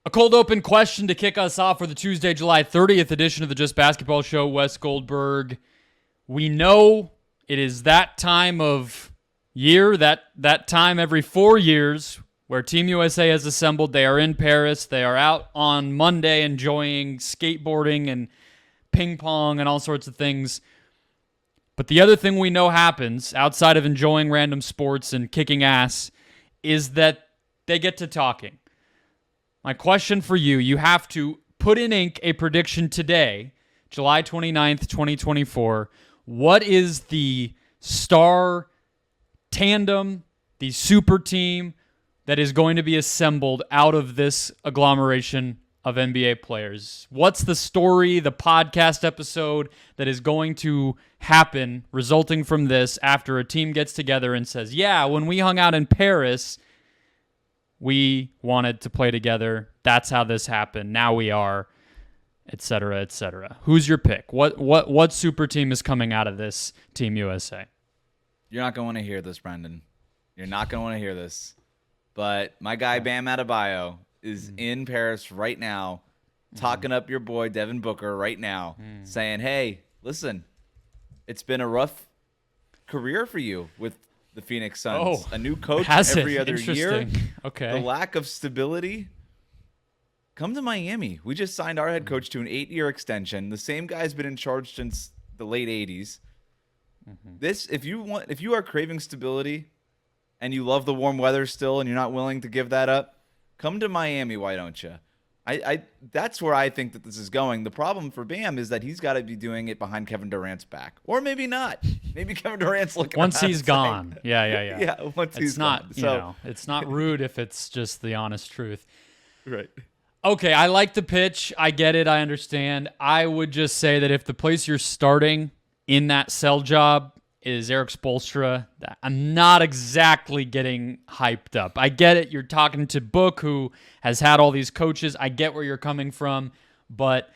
A cold open question to kick us off for the Tuesday, July 30th edition of the Just Basketball Show. Wes Goldberg. We know it is that time of year, that time every 4 years where Team USA has assembled. They are in Paris. They are out on Monday enjoying skateboarding and ping pong and all sorts of things. But the other thing we know happens outside of enjoying random sports and kicking ass is that they get to talking. My question for you, you have to put in ink a prediction today, July 29th, 2024. What is the star tandem, the super team that is going to be assembled out of this agglomeration of NBA players? What's the story, the podcast episode that is going to happen resulting from this after a team gets together and says, yeah, when we hung out in Paris, we wanted to play together. That's how this happened. Now we are, et cetera, et cetera. Who's your pick? What super team is coming out of this Team USA? You're not going to want to hear this, Brendan. You're not going to want to hear this. But my guy Bam Adebayo is in Paris right now, talking up your boy Devin Booker right now, saying, hey, listen, it's been a rough career for you with the Phoenix Suns. A new coach every other year. Okay. The lack of stability. Come to Miami. We just signed our head coach to an 8-year extension. The same guy's been in charge since the late 80s. This, if you are craving stability and you love the warm weather still and you're not willing to give that up, come to Miami, why don't you? That's where I think that this is going. The problem for Bam is that he's got to be doing it behind Kevin Durant's back. Or maybe not. Maybe Kevin Durant's looking once he's gone. Yeah. Yeah, once he's gone. So it's not rude if it's just the honest truth. Right. Okay, I like the pitch. I get it. I understand. I would just say that if the place you're starting in that sell job is Eric Spoelstra, I'm not exactly getting hyped up. I get it. You're talking to Book, who has had all these coaches. I get where you're coming from, but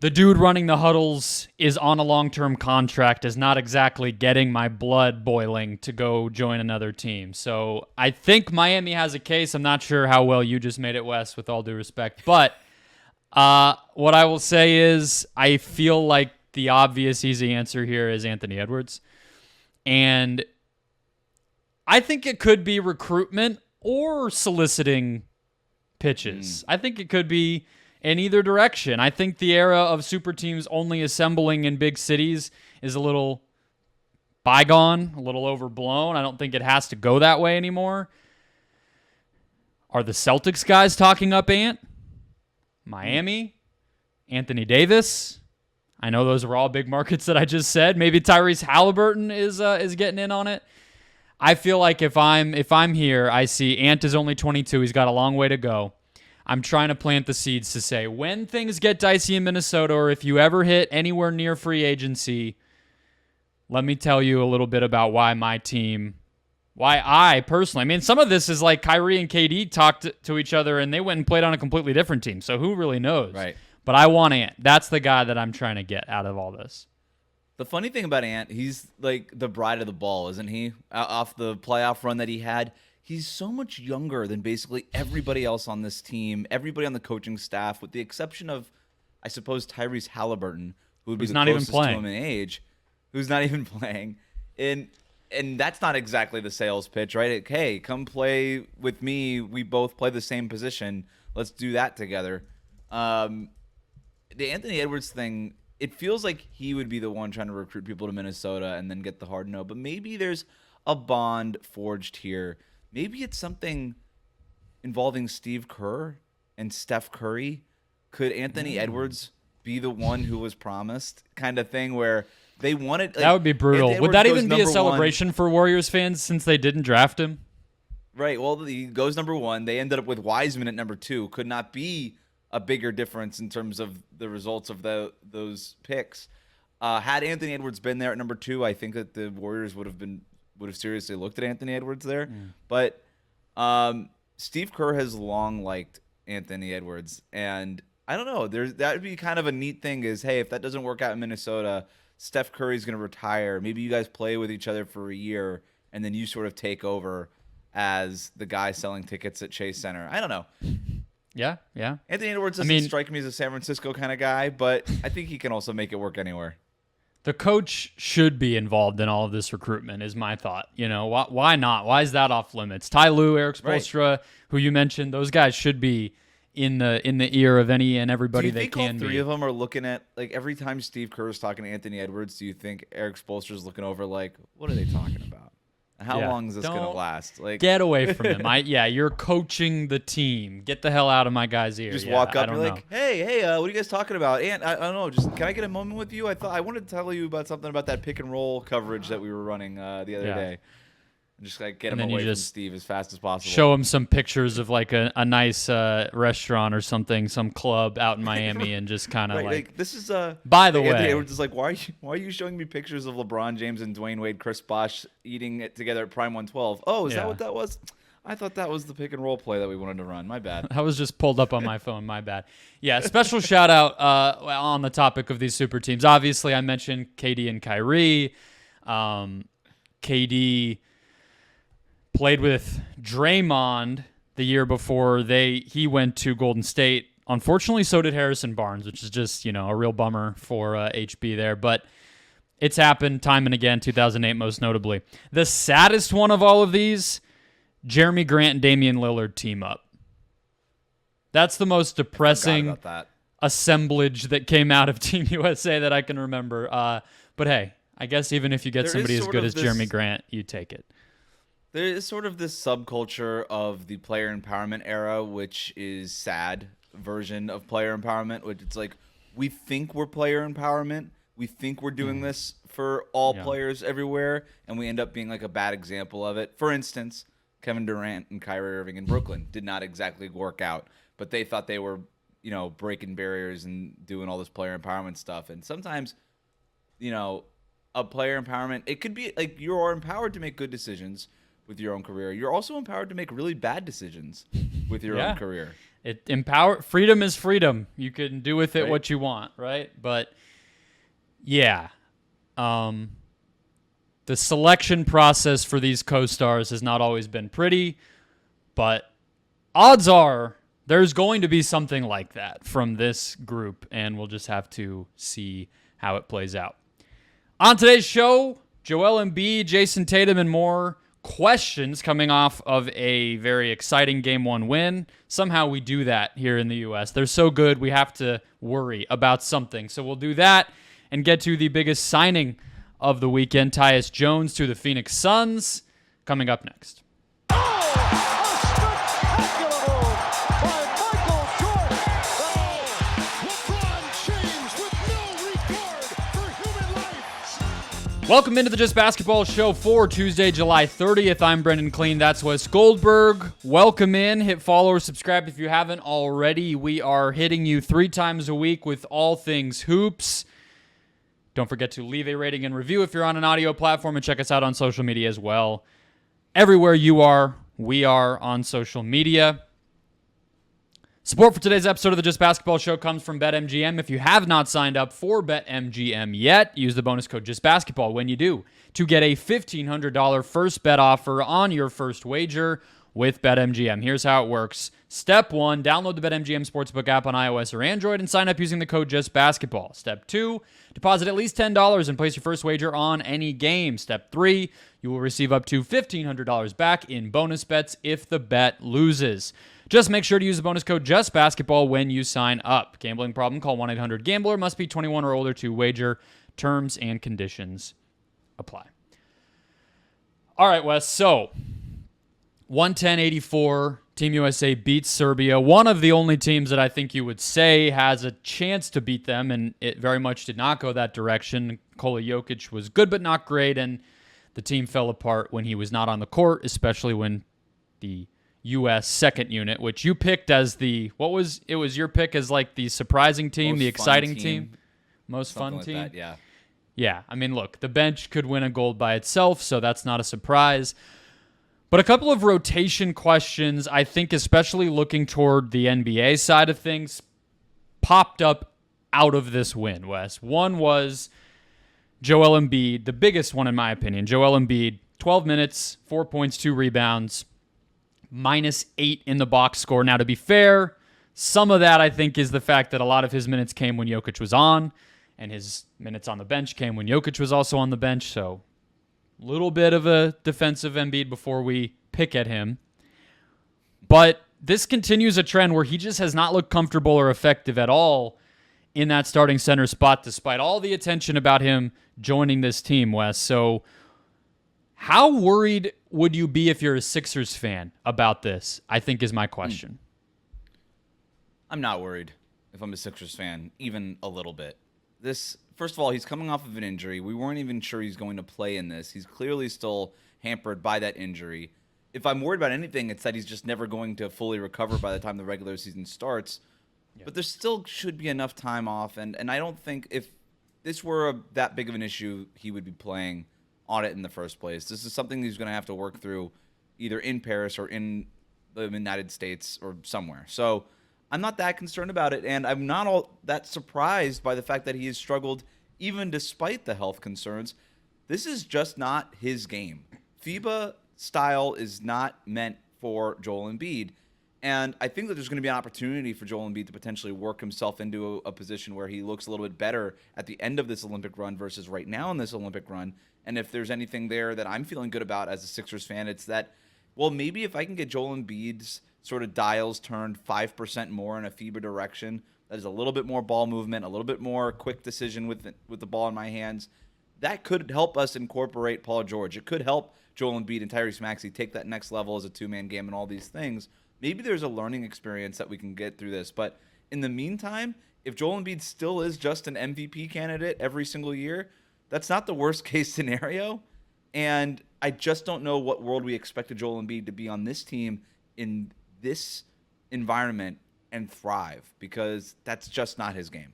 the dude running the huddles is on a long-term contract, is not exactly getting my blood boiling to go join another team. So I think Miami has a case. I'm not sure how well you just made it, Wes, with all due respect. But what I will say is I feel like the obvious, easy answer here is Anthony Edwards. And I think it could be recruitment or soliciting pitches. I think it could be in either direction. I think the era of super teams only assembling in big cities is a little bygone, a little overblown. I don't think it has to go that way anymore. Are the Celtics guys talking up Ant? Miami? Anthony Davis? I know those are all big markets that I just said. Maybe Tyrese Halliburton is getting in on it. I feel like if I'm here, I see Ant is only 22. He's got a long way to go. I'm trying to plant the seeds to say when things get dicey in Minnesota, or if you ever hit anywhere near free agency, let me tell you a little bit about why I personally, I mean, some of this is like Kyrie and KD talked to each other and they went and played on a completely different team. So who really knows? Right. But I want Ant. That's the guy that I'm trying to get out of all this. The funny thing about Ant, he's like the bride of the ball, isn't he? Off the playoff run that he had. He's so much younger than basically everybody else on this team, everybody on the coaching staff, with the exception of, I suppose, Tyrese Halliburton, who would be the closest to him in age, who's not even playing. And that's not exactly the sales pitch, right? Hey, come play with me. We both play the same position. Let's do that together. The Anthony Edwards thing, it feels like he would be the one trying to recruit people to Minnesota and then get the hard no. But maybe there's a bond forged here. Maybe it's something involving Steve Kerr and Steph Curry. Could Anthony Edwards be the one who was promised, kind of thing, where they wanted... that would be brutal. Would that even be a celebration for Warriors fans since they didn't draft him? Right. Well, he goes number one. They ended up with Wiseman at number two. Could not be a bigger difference in terms of the results of those picks. Had Anthony Edwards been there at number two, I think that the Warriors would have seriously looked at Anthony Edwards there. But Steve Kerr has long liked Anthony Edwards, and I don't know. That would be kind of a neat thing. Is, hey, if that doesn't work out in Minnesota, Steph Curry's going to retire. Maybe you guys play with each other for a year, and then you sort of take over as the guy selling tickets at Chase Center. I don't know. Yeah. Anthony Edwards doesn't strike me as a San Francisco kind of guy, but I think he can also make it work anywhere. The coach should be involved in all of this recruitment, is my thought. Why not? Why is that off limits? Ty Lue, Eric Spoelstra, who you mentioned, those guys should be in the ear of any and everybody they can be. Do you think all three of them are looking at, like, every time Steve Kerr is talking to Anthony Edwards, do you think Eric Spoelstra is looking over, like, what are they talking about? How long is this going to last? Like, get away from him. You're coaching the team. Get the hell out of my guy's ear. Just walk up and be like, hey, what are you guys talking about? And I don't know, just can I get a moment with you? I wanted to tell you about something about that pick and roll coverage that we were running the other day. Just like get him away from Steve as fast as possible. Show him some pictures of like a nice restaurant or something, some club out in Miami, and just kind of like this is by the way, Anthony Edwards is like, why are you showing me pictures of LeBron James and Dwayne Wade, Chris Bosh eating it together at Prime 112? Oh, is that what that was? I thought that was the pick and roll play that we wanted to run. My bad. I was just pulled up on my phone. My bad. Yeah, special shout out on the topic of these super teams. Obviously, I mentioned KD and Kyrie. KD played with Draymond the year before he went to Golden State. Unfortunately, so did Harrison Barnes, which is just, a real bummer for HB there. But it's happened time and again, 2008 most notably. The saddest one of all of these, Jeremy Grant and Damian Lillard team up. That's the most depressing assemblage that came out of Team USA that I can remember. But hey, I guess even if you get somebody as good as Jeremy Grant, you take it. There is sort of this subculture of the player empowerment era, which is sad version of player empowerment, which it's like, we think we're player empowerment. We think we're doing this for all players everywhere, and we end up being like a bad example of it. For instance, Kevin Durant and Kyrie Irving in Brooklyn did not exactly work out, but they thought they were, breaking barriers and doing all this player empowerment stuff. And sometimes, a player empowerment, it could be like you are empowered to make good decisions with your own career. You're also empowered to make really bad decisions with your own career. Freedom is freedom. You can do with it what you want, right? But the selection process for these co-stars has not always been pretty, but odds are there's going to be something like that from this group, and we'll just have to see how it plays out. On today's show, Joel Embiid, Jayson Tatum, and more questions coming off of a very exciting Game 1 win. Somehow we do that here in the U.S. They're so good, we have to worry about something. So we'll do that and get to the biggest signing of the weekend, Tyus Jones to the Phoenix Suns, coming up next. Welcome into the Just Basketball Show for Tuesday, July 30th. I'm Brendan Clean. That's Wes Goldberg. Welcome in. Hit follow or subscribe if you haven't already. We are hitting you 3 times a week with all things hoops. Don't forget to leave a rating and review if you're on an audio platform, and check us out on social media as well. Everywhere you are, we are on social media. Support for today's episode of the Just Basketball Show comes from BetMGM. If you have not signed up for BetMGM yet, use the bonus code JustBasketball when you do to get a $1,500 first bet offer on your first wager with BetMGM. Here's how it works. Step 1, download the BetMGM Sportsbook app on iOS or Android and sign up using the code JustBasketball. Step 2, deposit at least $10 and place your first wager on any game. Step 3, you will receive up to $1,500 back in bonus bets if the bet loses. Just make sure to use the bonus code JustBasketball when you sign up. Gambling problem? Call 1-800-GAMBLER. Must be 21 or older to wager. Terms and conditions apply. All right, Wes. So, 110-84, Team USA beats Serbia. One of the only teams that I think you would say has a chance to beat them, and it very much did not go that direction. Nikola Jokic was good but not great, and the team fell apart when he was not on the court, especially when the U.S. second unit, which you picked as it was your pick as like the surprising team, the exciting team, most fun team. Like that, yeah. I mean, look, the bench could win a gold by itself, so that's not a surprise. But a couple of rotation questions, I think, especially looking toward the NBA side of things, popped up out of this win, Wes. One was Joel Embiid, the biggest one in my opinion. Joel Embiid, 12 minutes, 4 points, 2 rebounds. -8 in the box score. Now, to be fair, Some of that, I think, is the fact that a lot of his minutes came when Jokic was on, and his minutes on the bench came when Jokic was also on the bench. So a little bit of a defensive Embiid before we pick at him. But this continues a trend where he just has not looked comfortable or effective at all in that starting center spot, despite all the attention about him joining this team, Wes. So how worried would you be if you're a Sixers fan about this, I think is my question. I'm not worried if I'm a Sixers fan, even a little bit. First of all, he's coming off of an injury. We weren't even sure he's going to play in this. He's clearly still hampered by that injury. If I'm worried about anything, it's that he's just never going to fully recover by the time the regular season starts. Yep. But there still should be enough time off, and I don't think if this were that big of an issue, he would be playing on it in the first place. This is something he's going to have to work through either in Paris or in the United States or somewhere. So I'm not that concerned about it, and I'm not all that surprised by the fact that he has struggled even despite the health concerns. This is just not his game. FIBA style is not meant for Joel Embiid, and I think that there's going to be an opportunity for Joel Embiid to potentially work himself into a position where he looks a little bit better at the end of this Olympic run versus right now in this Olympic run. And if there's anything there that I'm feeling good about as a Sixers fan, it's that, well, maybe if I can get Joel Embiid's sort of dials turned 5% more in a FIBA direction, that is a little bit more ball movement, a little bit more quick decision with the ball in my hands, that could help us incorporate Paul George. It could help Joel Embiid and Tyrese Maxey take that next level as a two-man game and all these things. Maybe there's a learning experience that we can get through this. But in the meantime, if Joel Embiid still is just an MVP candidate every single year, that's not the worst-case scenario. And I just don't know what world we expected Joel Embiid to be on this team in this environment and thrive, because that's just not his game.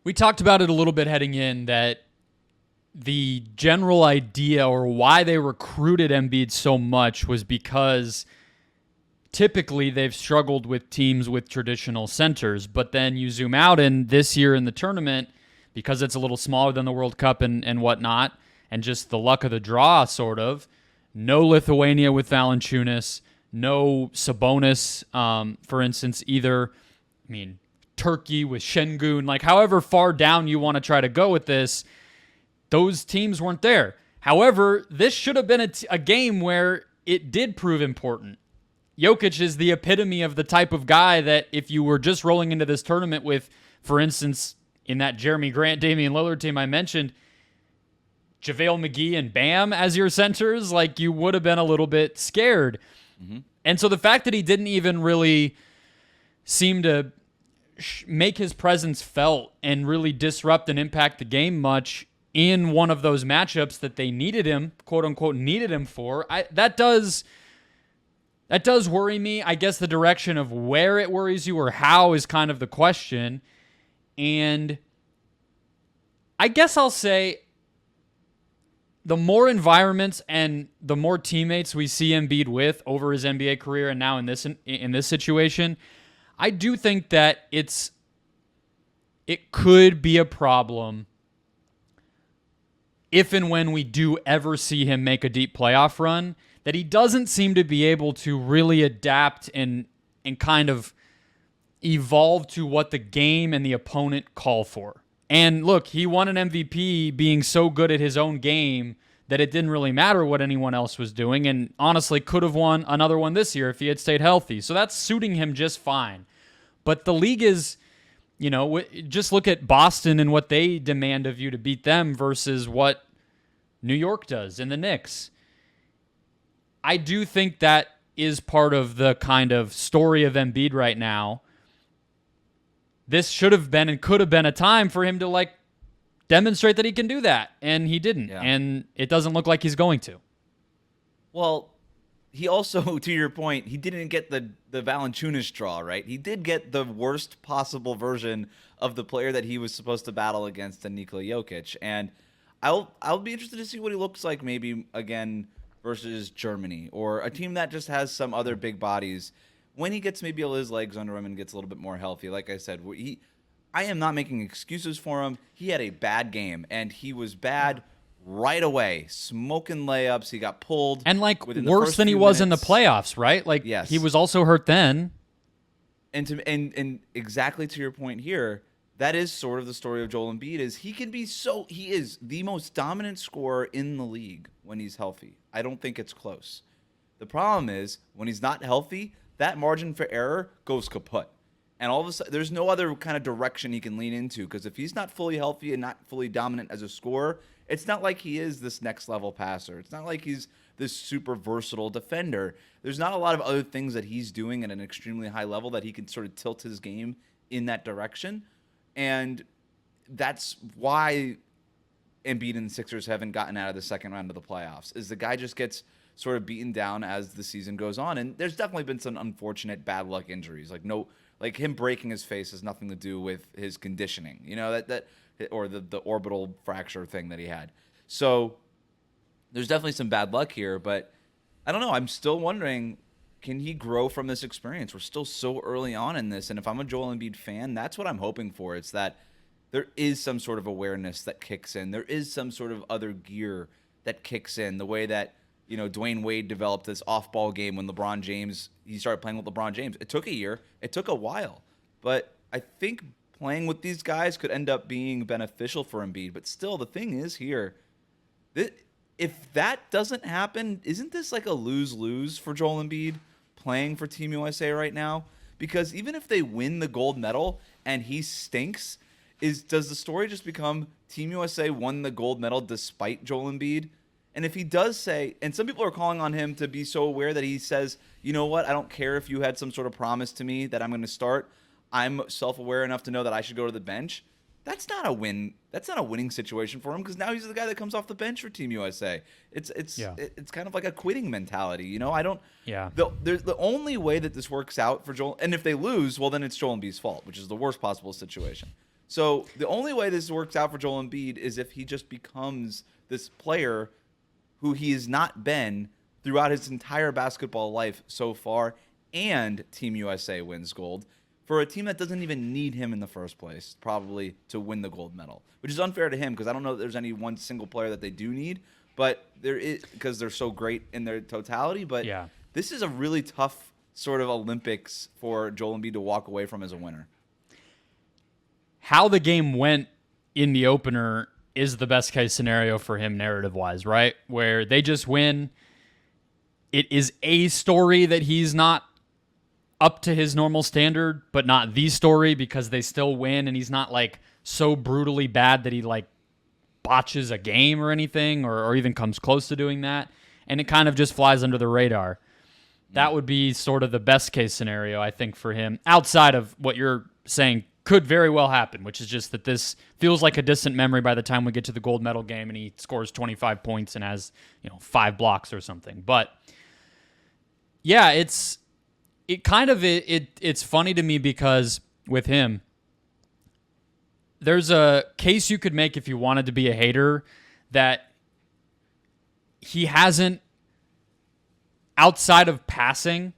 We talked about it a little bit heading in, that the general idea or why they recruited Embiid so much was because typically they've struggled with teams with traditional centers. But then you zoom out, and this year in the tournament, because it's a little smaller than the World Cup and whatnot, and just the luck of the draw, sort of, no Lithuania with Valanciunas, no Sabonis, for instance, either. I mean, Turkey with Şengün, like however far down you want to try to go with this, those teams weren't there. However, this should have been a game where it did prove important. Jokic is the epitome of the type of guy that if you were just rolling into this tournament with, for instance, in that Jeremy Grant, Damian Lillard team I mentioned, JaVale McGee and Bam as your centers, like you would have been a little bit scared. Mm-hmm. And so the fact that he didn't even really seem to make his presence felt and really disrupt and impact the game much in one of those matchups that they needed him, quote unquote, needed him for, that does worry me. I guess the direction of where it worries you or how is kind of the question. And I guess I'll say the more environments and the more teammates we see Embiid with over his NBA career and now in this situation, I do think that it could be a problem if and when we do ever see him make a deep playoff run, that he doesn't seem to be able to really adapt and kind of evolve to what the game and the opponent call for. And look, he won an MVP being so good at his own game that it didn't really matter what anyone else was doing, and honestly could have won another one this year if he had stayed healthy. So that's suiting him just fine. But the league is, just look at Boston and what they demand of you to beat them versus what New York does and the Knicks. I do think that is part of the kind of story of Embiid right now. This should have been and could have been a time for him to demonstrate that he can do that, and he didn't. Yeah. And it doesn't look like he's going to. Well, he also, to your point, he didn't get the Valanciunas draw, right? He did get the worst possible version of the player that he was supposed to battle against in Nikola Jokic. And I'll be interested to see what he looks like maybe again versus Germany or a team that just has some other big bodies when he gets maybe his legs under him and gets a little bit more healthy. Like I said, I am not making excuses for him. He had a bad game, and he was bad right away, smoking layups. He got pulled. And like within the worse first than he few was in the minutes. playoffs, right? Like Yes. he was also hurt then. And exactly to your point here, that is sort of the story of Joel Embiid. He is the most dominant scorer in the league when he's healthy. I don't think it's close. The problem is when he's not healthy, that margin for error goes kaput. And all of a sudden, there's no other kind of direction he can lean into, because if he's not fully healthy and not fully dominant as a scorer, it's not like he is this next level passer. It's not like he's this super versatile defender. There's not a lot of other things that he's doing at an extremely high level that he can sort of tilt his game in that direction. And that's why Embiid and the Sixers haven't gotten out of the second round of the playoffs, is the guy just gets sort of beaten down as the season goes on. And there's definitely been some unfortunate bad luck injuries. Like him breaking his face has nothing to do with his conditioning, or the orbital fracture thing that he had. So there's definitely some bad luck here, but I don't know. I'm still wondering, can he grow from this experience? We're still so early on in this, and if I'm a Joel Embiid fan, that's what I'm hoping for. It's that there is some sort of awareness that kicks in. There is some sort of other gear that kicks in, the way that Dwayne Wade developed this off-ball game when he started playing with LeBron James. It took a year. It took a while. But I think playing with these guys could end up being beneficial for Embiid. But still, the thing is here, if that doesn't happen, isn't this like a lose-lose for Joel Embiid playing for Team USA right now? Because even if they win the gold medal and he stinks, does the story just become Team USA won the gold medal despite Joel Embiid? And if he does say, and some people are calling on him to be so aware that he says, you know what, I don't care if you had some sort of promise to me that I'm going to start. I'm self-aware enough to know that I should go to the bench. That's not a win. That's not a winning situation for him, because now he's the guy that comes off the bench for Team USA. It's kind of like a quitting mentality, Yeah. The only way that this works out for Joel, and if they lose, well, then it's Joel Embiid's fault, which is the worst possible situation. So the only way this works out for Joel Embiid is if he just becomes this player who he has not been throughout his entire basketball life so far, and Team USA wins gold for a team that doesn't even need him in the first place, probably, to win the gold medal, which is unfair to him, because I don't know if there's any one single player that they do need, but there is, because they're so great in their totality. But Yeah. This is a really tough sort of Olympics for Joel Embiid to walk away from as a winner. How the game went in the opener is the best case scenario for him narrative-wise, right? Where they just win. It is a story that he's not up to his normal standard, but not the story, because they still win, and he's not like so brutally bad that he like botches a game or anything, or even comes close to doing that, and it kind of just flies under the radar. That would be sort of the best case scenario, I think, for him, outside of what you're saying could very well happen, which is just that this feels like a distant memory by the time we get to the gold medal game and he scores 25 points and has 5 blocks or something. But yeah, it's funny to me, because with him, there's a case you could make if you wanted to be a hater that he hasn't, outside of passing,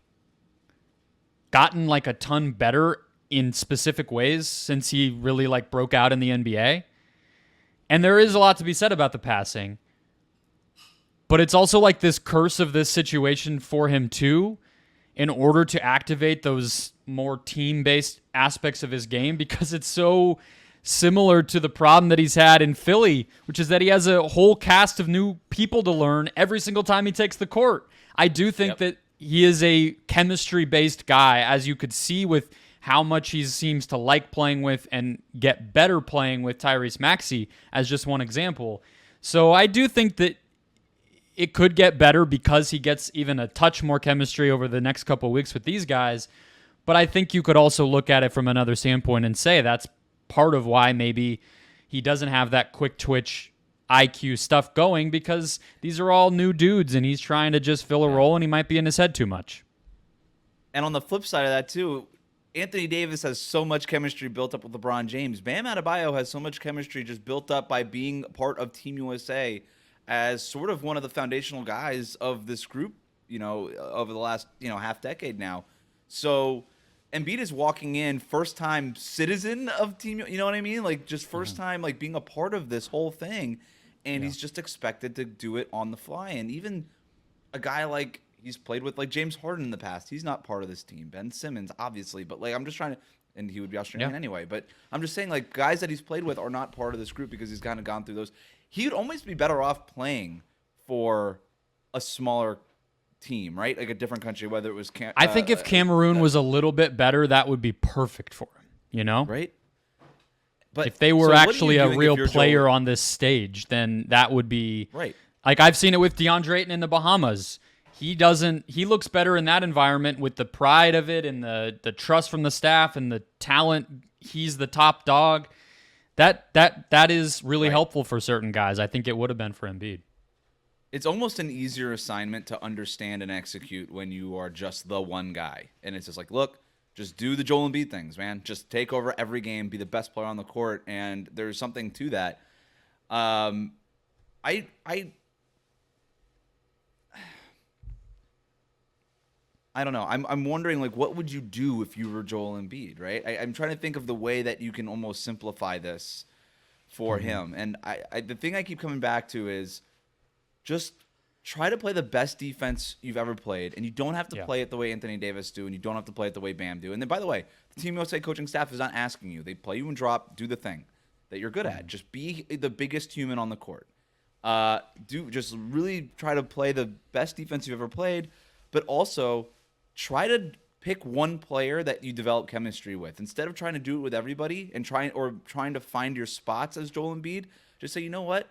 gotten like a ton better in specific ways since he really like broke out in the NBA. And there is a lot to be said about the passing. But it's also like this curse of this situation for him too, in order to activate those more team-based aspects of his game, because it's so similar to the problem that he's had in Philly, which is that he has a whole cast of new people to learn every single time he takes the court. I do think that he is a chemistry-based guy, as you could see with how much he seems to like playing with and get better playing with Tyrese Maxey, as just one example. So I do think that it could get better because he gets even a touch more chemistry over the next couple of weeks with these guys. But I think you could also look at it from another standpoint and say that's part of why maybe he doesn't have that quick twitch IQ stuff going, because these are all new dudes and he's trying to just fill a role and he might be in his head too much. And on the flip side of that too, Anthony Davis has so much chemistry built up with LeBron James. Bam Adebayo has so much chemistry just built up by being part of Team USA as sort of one of the foundational guys of this group, over the last, half decade now. So Embiid is walking in, first time citizen of Team, you know what I mean? Like just first time like being a part of this whole thing. and he's just expected to do it on the fly. And even a guy like he's played with, like James Harden in the past, he's not part of this team. Ben Simmons, obviously, but like I'm just trying to, and he would be Australian anyway. But I'm just saying, like, guys that he's played with are not part of this group because he's kind of gone through those. He would almost be better off playing for a smaller team, right? Like a different country, whether it was I think if Cameroon was a little bit better, that would be perfect for him, you know? Right? But if they were actually a real player Joel? on this stage, then that would be Right. Like I've seen it with DeAndre Ayton in the Bahamas. He looks better in that environment with the pride of it and the trust from the staff and the talent. He's the top dog. That is really helpful for certain guys. I think it would have been for Embiid. It's almost an easier assignment to understand and execute when you are just the one guy. And it's just like, look, just do the Joel Embiid things, man. Just take over every game, be the best player on the court, and there's something to that. I don't know. I'm wondering, like, what would you do if you were Joel Embiid, right? I'm trying to think of the way that you can almost simplify this for him. And the thing I keep coming back to is just try to play the best defense you've ever played. And you don't have to play it the way Anthony Davis do, and you don't have to play it the way Bam do. And then, by the way, the Team USA coaching staff is not asking you. They play you and drop, do the thing that you're good at. Just be the biggest human on the court. Just really try to play the best defense you've ever played, but also try to pick one player that you develop chemistry with. Instead of trying to do it with everybody and trying to find your spots as Joel Embiid, just say, you know what?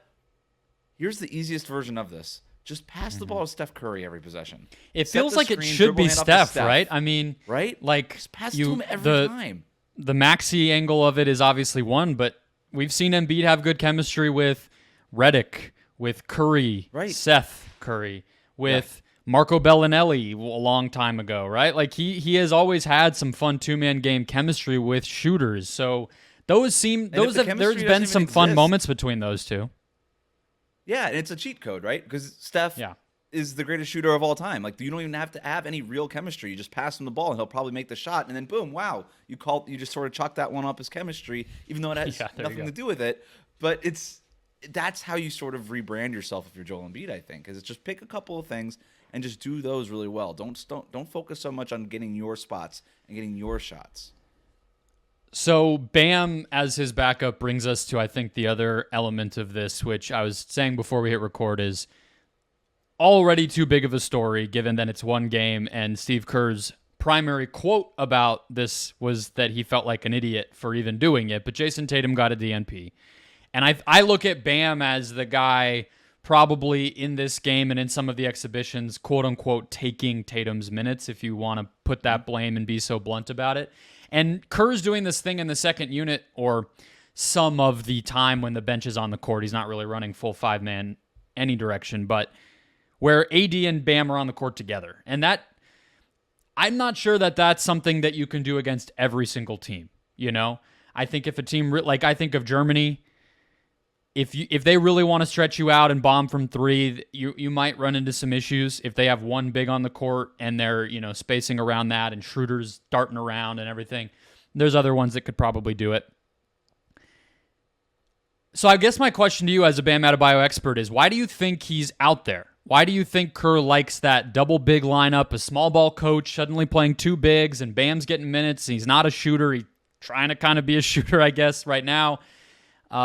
Here's the easiest version of this. Just pass the ball to Steph Curry every possession. It feels like it should be Steph, right? I mean, right? Like just pass it to him every time. The Maxey angle of it is obviously one, but we've seen Embiid have good chemistry with Redick, with Curry, Seth Curry, with Marco Bellinelli a long time ago, right? Like he has always had some fun two-man game chemistry with shooters. So there's been some fun moments between those two. Yeah, and it's a cheat code, right? Because Steph is the greatest shooter of all time. Like, you don't even have to have any real chemistry. You just pass him the ball, and he'll probably make the shot, and then boom, wow, you just sort of chalk that one up as chemistry, even though it has nothing to do with it. But that's how you sort of rebrand yourself if you're Joel Embiid, I think, is it's just pick a couple of things and just do those really well. Don't focus so much on getting your spots and getting your shots. So Bam as his backup brings us to, I think, the other element of this, which I was saying before we hit record is already too big of a story, given that it's one game, and Steve Kerr's primary quote about this was that he felt like an idiot for even doing it, but Jayson Tatum got a DNP. And I look at Bam as the guy probably in this game and in some of the exhibitions, quote-unquote, taking Tatum's minutes, if you want to put that blame and be so blunt about it. And Kerr's doing this thing in the second unit, or some of the time when the bench is on the court. He's not really running full five-man any direction, but where AD and Bam are on the court together. And that, I'm not sure that that's something that you can do against every single team, you know? I think if a team, like I think of Germany, if they really want to stretch you out and bomb from three, you might run into some issues if they have one big on the court and they're, spacing around that and Schroeder's darting around and everything. There's other ones that could probably do it. So I guess my question to you as a Bam Adebayo expert is, why do you think he's out there? Why do you think Kerr likes that double big lineup, a small ball coach suddenly playing two bigs and Bam's getting minutes? He's not a shooter. He's trying to kind of be a shooter, I guess, right now.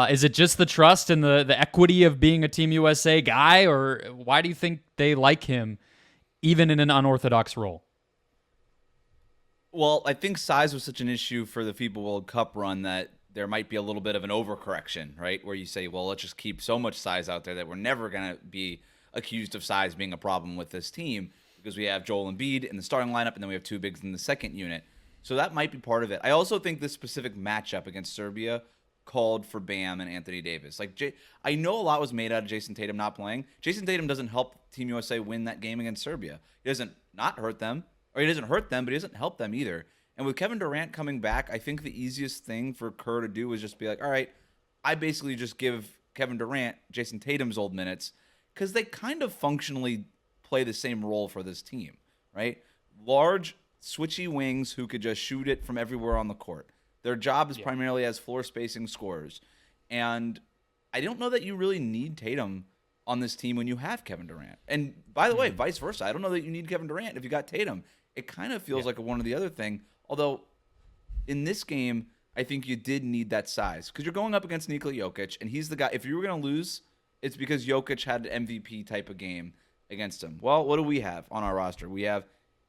Is it just the trust and the equity of being a Team USA guy, or why do you think they like him even in an unorthodox role? Well, I think size was such an issue for the FIBA World Cup run that there might be a little bit of an overcorrection, right? Where you say, well, let's just keep so much size out there that we're never going to be accused of size being a problem with this team because we have Joel Embiid in the starting lineup and then we have two bigs in the second unit. So that might be part of it. I also think this specific matchup against Serbia called for Bam and Anthony Davis. I know a lot was made out of Jayson Tatum not playing. Jayson Tatum doesn't help Team USA win that game against Serbia. He doesn't not hurt them, or he doesn't hurt them, but he doesn't help them either. And with Kevin Durant coming back, I think the easiest thing for Kerr to do is just be like, all right, I basically just give Kevin Durant Jayson Tatum's old minutes because they kind of functionally play the same role for this team, right? Large, switchy wings who could just shoot it from everywhere on the court. Their job is primarily as floor spacing scorers. And I don't know that you really need Tatum on this team when you have Kevin Durant. And by the way, vice versa. I don't know that you need Kevin Durant if you got Tatum. It kind of feels like a one or the other thing. Although in this game, I think you did need that size because you're going up against Nikola Jokic, and he's the guy. If you were going to lose, it's because Jokic had an MVP type of game against him. Well, what do we have on our roster? We have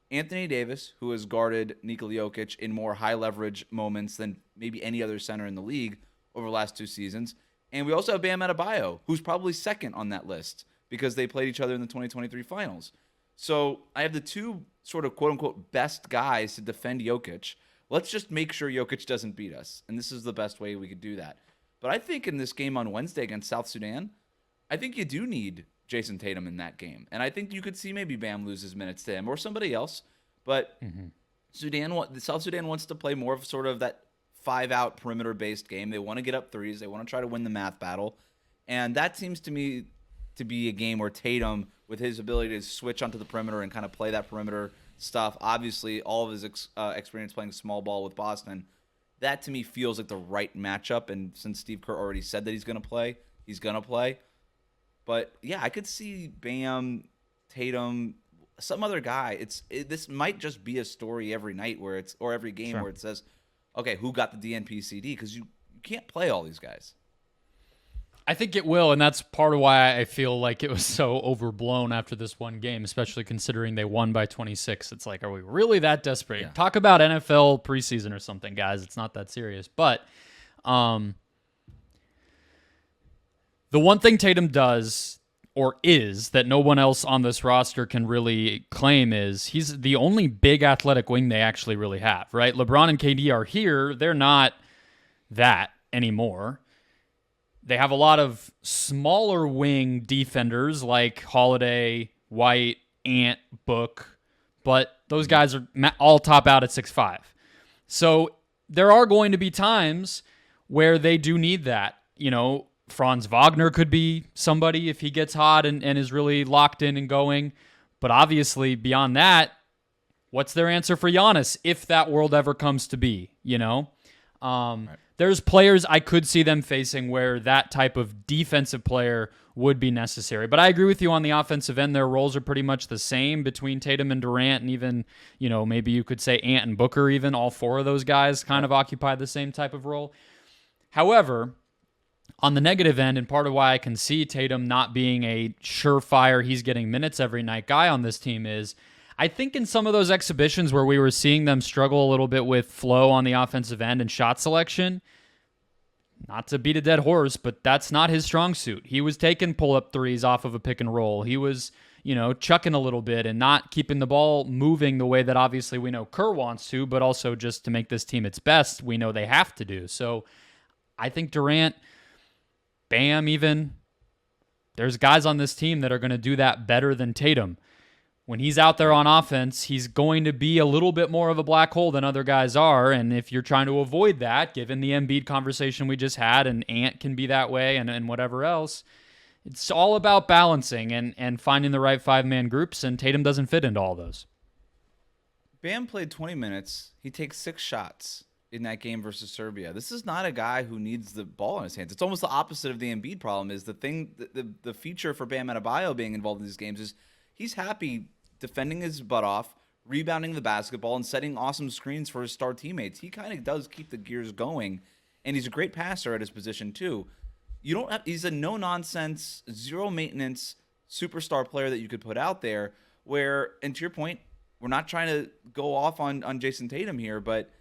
Anthony Davis, who has guarded Nikola Jokic in more high leverage moments than maybe any other center in the league over the last 2 seasons. And we also have Bam Adebayo, who's probably second on that list because they played each other in the 2023 finals. So I have the 2 sort of quote-unquote best guys to defend Jokic. Let's just make sure Jokic doesn't beat us. And this is the best way we could do that. But I think in this game on Wednesday against South Sudan, I think you do need Jayson Tatum in that game. And I think you could see maybe Bam loses minutes to him or somebody else. But South Sudan wants to play more of sort of that 5-out perimeter-based game. They want to get up threes. They want to try to win the math battle. And that seems to me to be a game where Tatum, with his ability to switch onto the perimeter and kind of play that perimeter stuff, obviously all of his experience playing small ball with Boston, that to me feels like the right matchup. And since Steve Kerr already said that he's going to play, he's going to play. But, yeah, I could see Bam, Tatum, some other guy. This might just be a story every night or every game where it says, okay, who got the DNP-CD? Because you can't play all these guys. I think it will, and that's part of why I feel like it was so overblown after this one game, especially considering they won by 26. It's like, are we really that desperate? Yeah. Talk about NFL preseason or something, guys. It's not that serious. But the one thing Tatum does or is that no one else on this roster can really claim is he's the only big athletic wing they actually really have, right? LeBron and KD are here. They're not that anymore. They have a lot of smaller wing defenders like Holiday, White, Ant, Book, but those guys are all top out at 6'5". So there are going to be times where they do need that. You know, Franz Wagner could be somebody if he gets hot and is really locked in and going. But obviously, beyond that, what's their answer for Giannis if that world ever comes to be, you know? Right. There's players I could see them facing where that type of defensive player would be necessary. But I agree with you on the offensive end. Their roles are pretty much the same between Tatum and Durant, and even, you know, maybe you could say Ant and Booker even. All 4 of those guys kind of occupy the same type of role. However, on the negative end, and part of why I can see Tatum not being a surefire, he's getting minutes every night guy on this team is I think in some of those exhibitions where we were seeing them struggle a little bit with flow on the offensive end and shot selection, not to beat a dead horse, but that's not his strong suit. He was taking pull-up threes off of a pick and roll. He was, you know, chucking a little bit and not keeping the ball moving the way that obviously we know Kerr wants to, but also just to make this team its best, we know they have to do. So I think Durant, Bam even, there's guys on this team that are going to do that better than Tatum. When he's out there on offense, he's going to be a little bit more of a black hole than other guys are. And if you're trying to avoid that, given the Embiid conversation we just had, and Ant can be that way and whatever else, it's all about balancing and finding the right 5-man groups, and Tatum doesn't fit into all those. Bam played 20 minutes. He takes 6 shots in that game versus Serbia. This is not a guy who needs the ball in his hands. It's almost the opposite of the Embiid problem. Is the feature for Bam Adebayo being involved in these games is he's happy defending his butt off, rebounding the basketball, and setting awesome screens for his star teammates. He kind of does keep the gears going, and he's a great passer at his position too. He's a no-nonsense, zero-maintenance superstar player that you could put out there where, and to your point, we're not trying to go off on Jayson Tatum here, but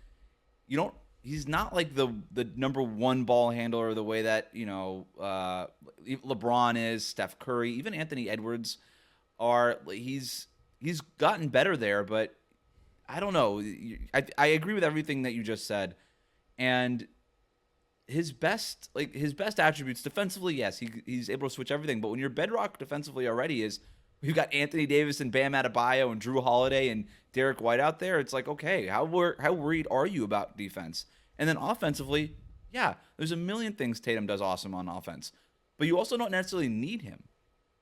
he's not like the number 1 ball handler the way that, you know, LeBron is, Steph Curry, even Anthony Edwards are. He's gotten better there, but I don't know. I agree with everything that you just said. And his best attributes defensively, yes, he's able to switch everything. But when your bedrock defensively already is we've got Anthony Davis and Bam Adebayo and Drew Holiday and Derek White out there, it's like, okay, how worried are you about defense? And then offensively, yeah, there's a million things Tatum does awesome on offense, but you also don't necessarily need him.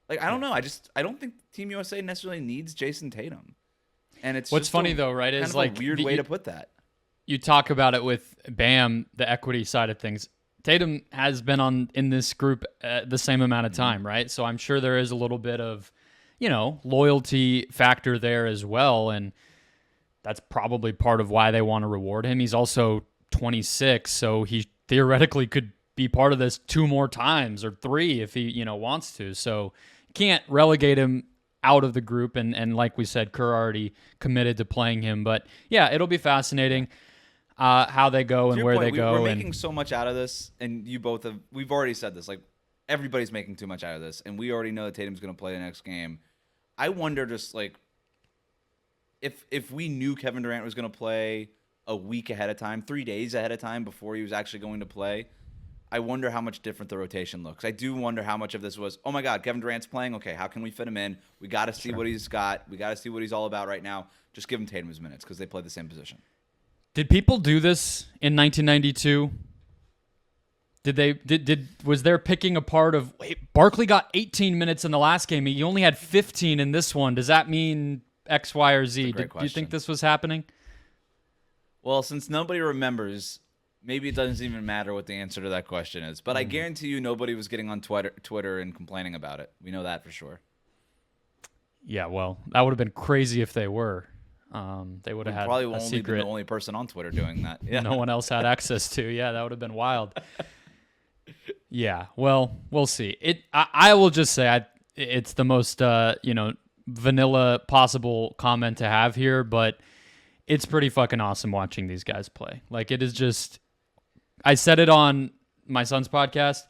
Like, I don't know. I don't think Team USA necessarily needs Jayson Tatum. And it's what's funny though, right? Is like a weird way to put that. You talk about it with Bam, the equity side of things. Tatum has been in this group the same amount of time, right? So I'm sure there is a little bit of, loyalty factor there as well, and that's probably part of why they want to reward him. He's also 26, so he theoretically could be part of this 2 more times or 3 if he, wants to. So can't relegate him out of the group, and like we said, Kerr already committed to playing him. But yeah, it'll be fascinating how they go and where they go. We're making so much out of this, and we've already said this, like everybody's making too much out of this, and we already know that Tatum's going to play the next game. I wonder just like if we knew Kevin Durant was going to play a week ahead of time, 3 days ahead of time before he was actually going to play, I wonder how much different the rotation looks. I do wonder how much of this was, oh my God, Kevin Durant's playing. Okay, how can we fit him in? We got to see what he's got. We got to see what he's all about right now. Just give him Tatum his minutes because they play the same position. Did people do this in 1992? Was there picking apart of, wait, Barkley got 18 minutes in the last game. He only had 15 in this one. Does that mean X, Y, or Z? Do you think this was happening? Well, since nobody remembers, maybe it doesn't even matter what the answer to that question is. But I guarantee you nobody was getting on Twitter and complaining about it. We know that for sure. Yeah, well, that would have been crazy if they were. They would have had probably a only secret. been the only person on Twitter doing that. Yeah. No one else had access to. Yeah, that would have been wild. Yeah, well, we'll see. I will just say it's the most vanilla possible comment to have here, but it's pretty fucking awesome watching these guys play. Like, it is just, I said it on my son's podcast.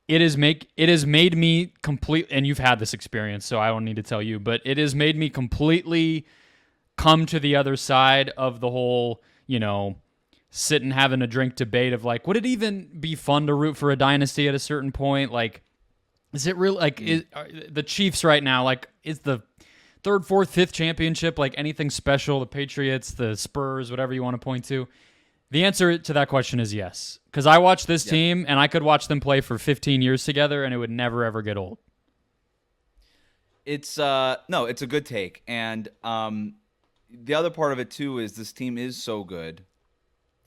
It has made me complete, and you've had this experience, so I don't need to tell you, but it has made me completely come to the other side of the whole, sit and having a drink debate of like, would it even be fun to root for a dynasty at a certain point? Like, is it real? Like, the Chiefs right now, like, is the 3rd, 4th, 5th championship like anything special? The Patriots, the Spurs, whatever you want to point to. The answer to that question is yes. Because I watched this team, and I could watch them play for 15 years together, and it would never, ever get old. It's it's a good take. And the other part of it, too, is this team is so good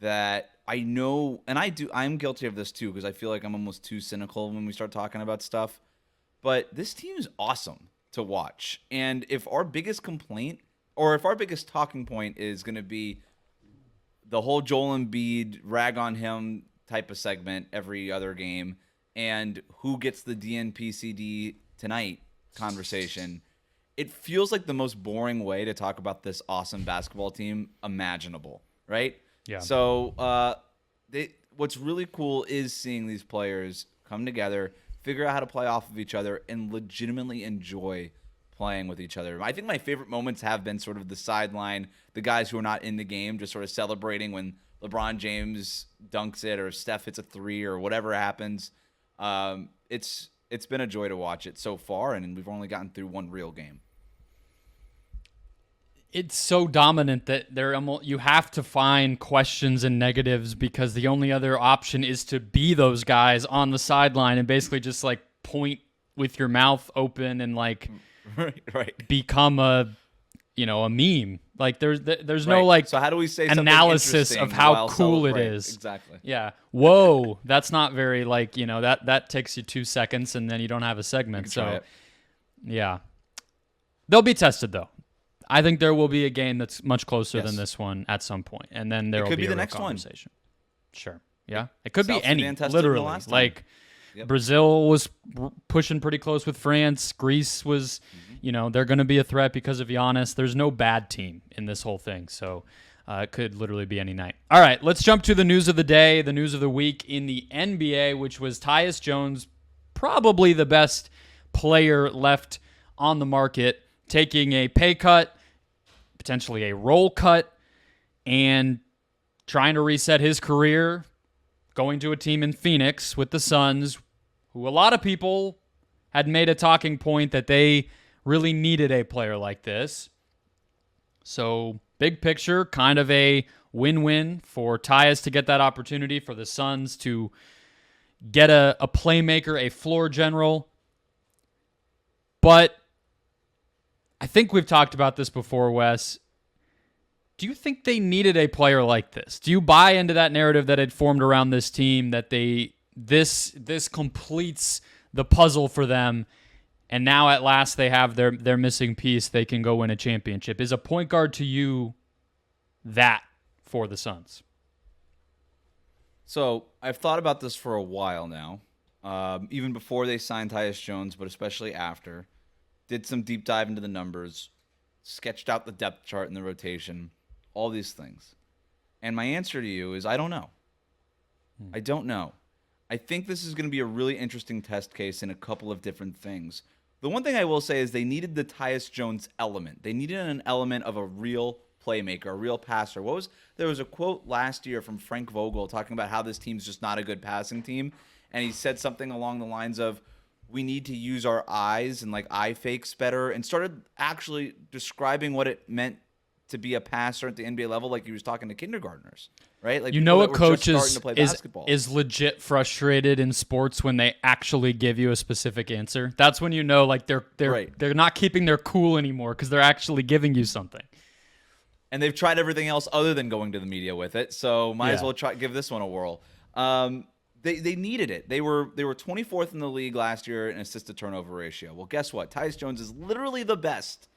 that I know, and I'm guilty of this, too, because I feel like I'm almost too cynical when we start talking about stuff. But this team is awesome to watch. And if our biggest complaint, or if our biggest talking point is going to be the whole Joel Embiid rag on him type of segment every other game, and who gets the DNP-CD tonight conversation, it feels like the most boring way to talk about this awesome basketball team imaginable, right? Yeah. So what's really cool is seeing these players come together, figure out how to play off of each other, and legitimately enjoy playing with each other. I think my favorite moments have been sort of the sideline, the guys who are not in the game just sort of celebrating when LeBron James dunks it or Steph hits a 3 or whatever happens. It's been a joy to watch it so far, and we've only gotten through one real game. It's so dominant that you have to find questions and negatives because the only other option is to be those guys on the sideline and basically just like point with your mouth open and like right. become a meme. Like there's right. no like so how do we say analysis of how cool it is. Exactly. Yeah. Whoa, that's not very like, that takes you 2 seconds and then you don't have a segment. So yeah. They'll be tested though. I think there will be a game that's much closer than this one at some point, and then there will be the a next conversation. Sure, yeah, it could South be any. Literally, like Brazil was pushing pretty close with France. Greece was, they're going to be a threat because of Giannis. There's no bad team in this whole thing, so it could literally be any night. All right, let's jump to the news of the day, the news of the week in the NBA, which was Tyus Jones, probably the best player left on the market, taking a pay cut, potentially a role cut, and trying to reset his career, going to a team in Phoenix with the Suns, who a lot of people had made a talking point that they really needed a player like this. So, big picture, kind of a win-win for Tyus to get that opportunity, for the Suns to get a playmaker, a floor general. But I think we've talked about this before, Wes. do you think they needed a player like this? Do you buy into that narrative that had formed around this team, that this completes the puzzle for them, and now at last they have their missing piece, they can go win a championship? Is a point guard to you that for the Suns? So I've thought about this for a while now, even before they signed Tyus Jones, but especially after. Did some deep dive into the numbers, sketched out the depth chart in the rotation, all these things. And my answer to you is I don't know. I don't know. I think this is going to be a really interesting test case in a couple of different things. The one thing I will say is they needed the Tyus Jones element. They needed an element of a real playmaker, a real passer. There was a quote last year from Frank Vogel talking about how this team's just not a good passing team. And he said something along the lines of, we need to use our eyes and like eye fakes better, and started actually describing what it meant to be a passer at the NBA level, like he was talking to kindergartners, right? Like, you know, a coach is legit frustrated in sports when they actually give you a specific answer. That's when you know, like, they're not keeping their cool anymore because they're actually giving you something. And they've tried everything else other than going to the media with it, so might as well give this one a whirl. They needed it. They were 24th in the league last year in assist-to-turnover ratio. Well, guess what? Tyus Jones is literally the best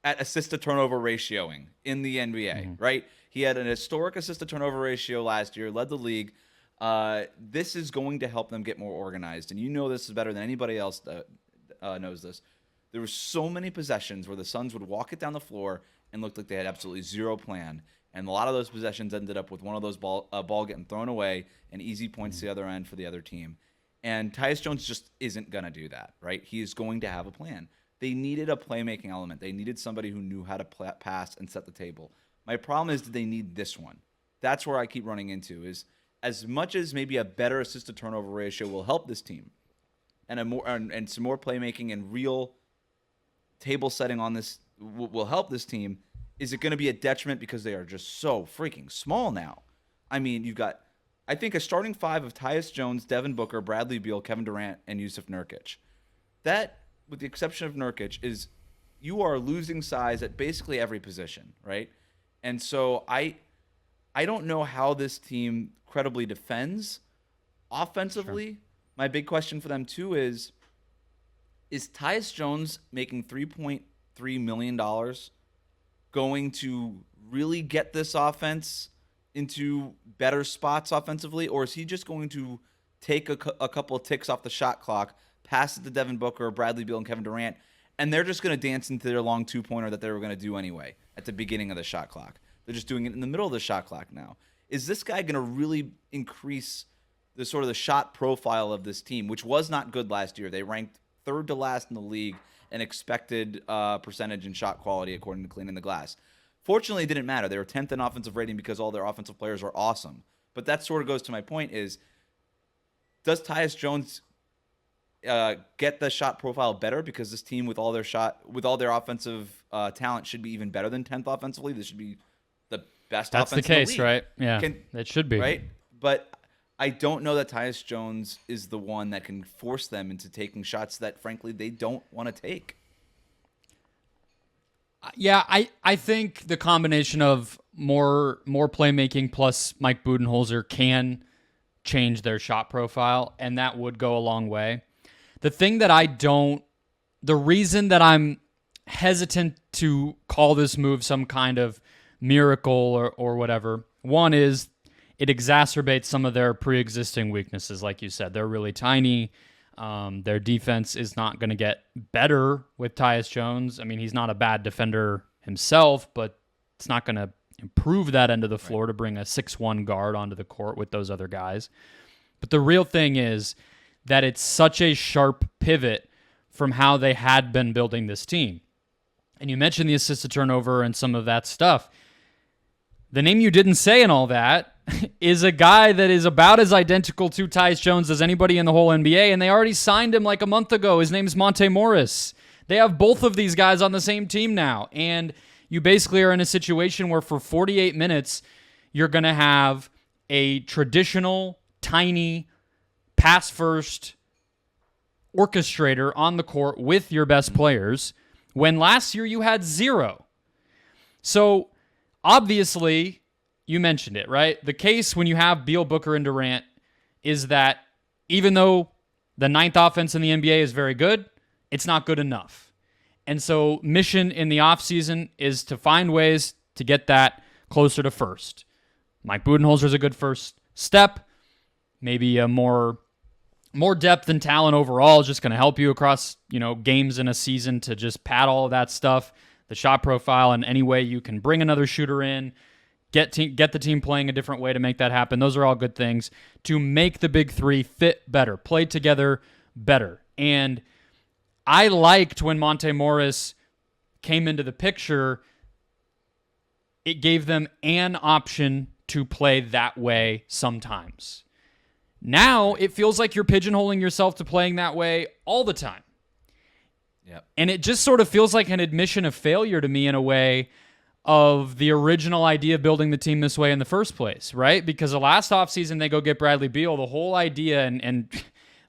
at assist-to-turnover ratioing in the NBA, right? He had an historic assist-to-turnover ratio last year, led the league. This is going to help them get more organized, and you know this is better than anybody else that knows this. There were so many possessions where the Suns would walk it down the floor and looked like they had absolutely zero plan. And a lot of those possessions ended up with one of those ball getting thrown away and easy points to the other end for the other team. And Tyus Jones just isn't going to do that, right? He is going to have a plan. They needed a playmaking element. They needed somebody who knew how to pass and set the table. My problem is, did they need this one? That's where I keep running into, is as much as maybe a better assist-to-turnover ratio will help this team, and some more playmaking and real table setting on this will help this team, is it going to be a detriment because they are just so freaking small now? I mean, you've got, I think, a starting five of Tyus Jones, Devin Booker, Bradley Beal, Kevin Durant, and Jusuf Nurkic. That, with the exception of Nurkic, is you are losing size at basically every position, right? And so I don't know how this team credibly defends offensively. Sure. My big question for them, too, is Tyus Jones making $3.3 million going to really get this offense into better spots offensively, or is he just going to take a couple of ticks off the shot clock, pass it to Devin Booker, Bradley Beal, and Kevin Durant, and they're just going to dance into their long two-pointer that they were going to do anyway at the beginning of the shot clock? They're just doing it in the middle of the shot clock now. Is this guy going to really increase the sort of the shot profile of this team, which was not good last year? They ranked third to last in the league and expected percentage and shot quality according to Cleaning the Glass. Fortunately, it didn't matter. They were 10th in offensive rating because all their offensive players are awesome. But that sort of goes to my point is, does Tyus Jones get the shot profile better because this team with all their offensive talent should be even better than 10th offensively? This should be the best That's offense the case, in the league. Right? Yeah, it should be. Right? But I don't know that Tyus Jones is the one that can force them into taking shots that, frankly, they don't want to take. Yeah, I think the combination of more playmaking plus Mike Budenholzer can change their shot profile, and that would go a long way. The thing that the reason that I'm hesitant to call this move some kind of miracle or whatever, one is it exacerbates some of their pre-existing weaknesses. Like you said, they're really tiny. Their defense is not going to get better with Tyus Jones. I mean, he's not a bad defender himself, but it's not going to improve that end of the floor to bring a 6'1" guard onto the court with those other guys. But the real thing is that it's such a sharp pivot from how they had been building this team. And you mentioned the assist to turnover and some of that stuff. The name you didn't say in all that is a guy that is about as identical to Tyus Jones as anybody in the whole NBA, and they already signed him like a month ago. His name's Monte Morris. They have both of these guys on the same team now, and you basically are in a situation where for 48 minutes, you're going to have a traditional, tiny, pass-first orchestrator on the court with your best players, when last year you had zero. So obviously, you mentioned it, right? The case when you have Beal, Booker, and Durant is that even though the ninth offense in the NBA is very good, it's not good enough. And so mission in the offseason is to find ways to get that closer to first. Mike Budenholzer is a good first step. Maybe a more depth and talent overall is just going to help you across, games in a season to just pad all of that stuff, the shot profile, and any way you can bring another shooter in, get the team playing a different way to make that happen. Those are all good things to make the big three fit better, play together better. And I liked when Monte Morris came into the picture, it gave them an option to play that way sometimes. Now it feels like you're pigeonholing yourself to playing that way all the time. Yep. And it just sort of feels like an admission of failure to me in a way of the original idea of building the team this way in the first place, right? Because the last offseason they go get Bradley Beal, the whole idea, and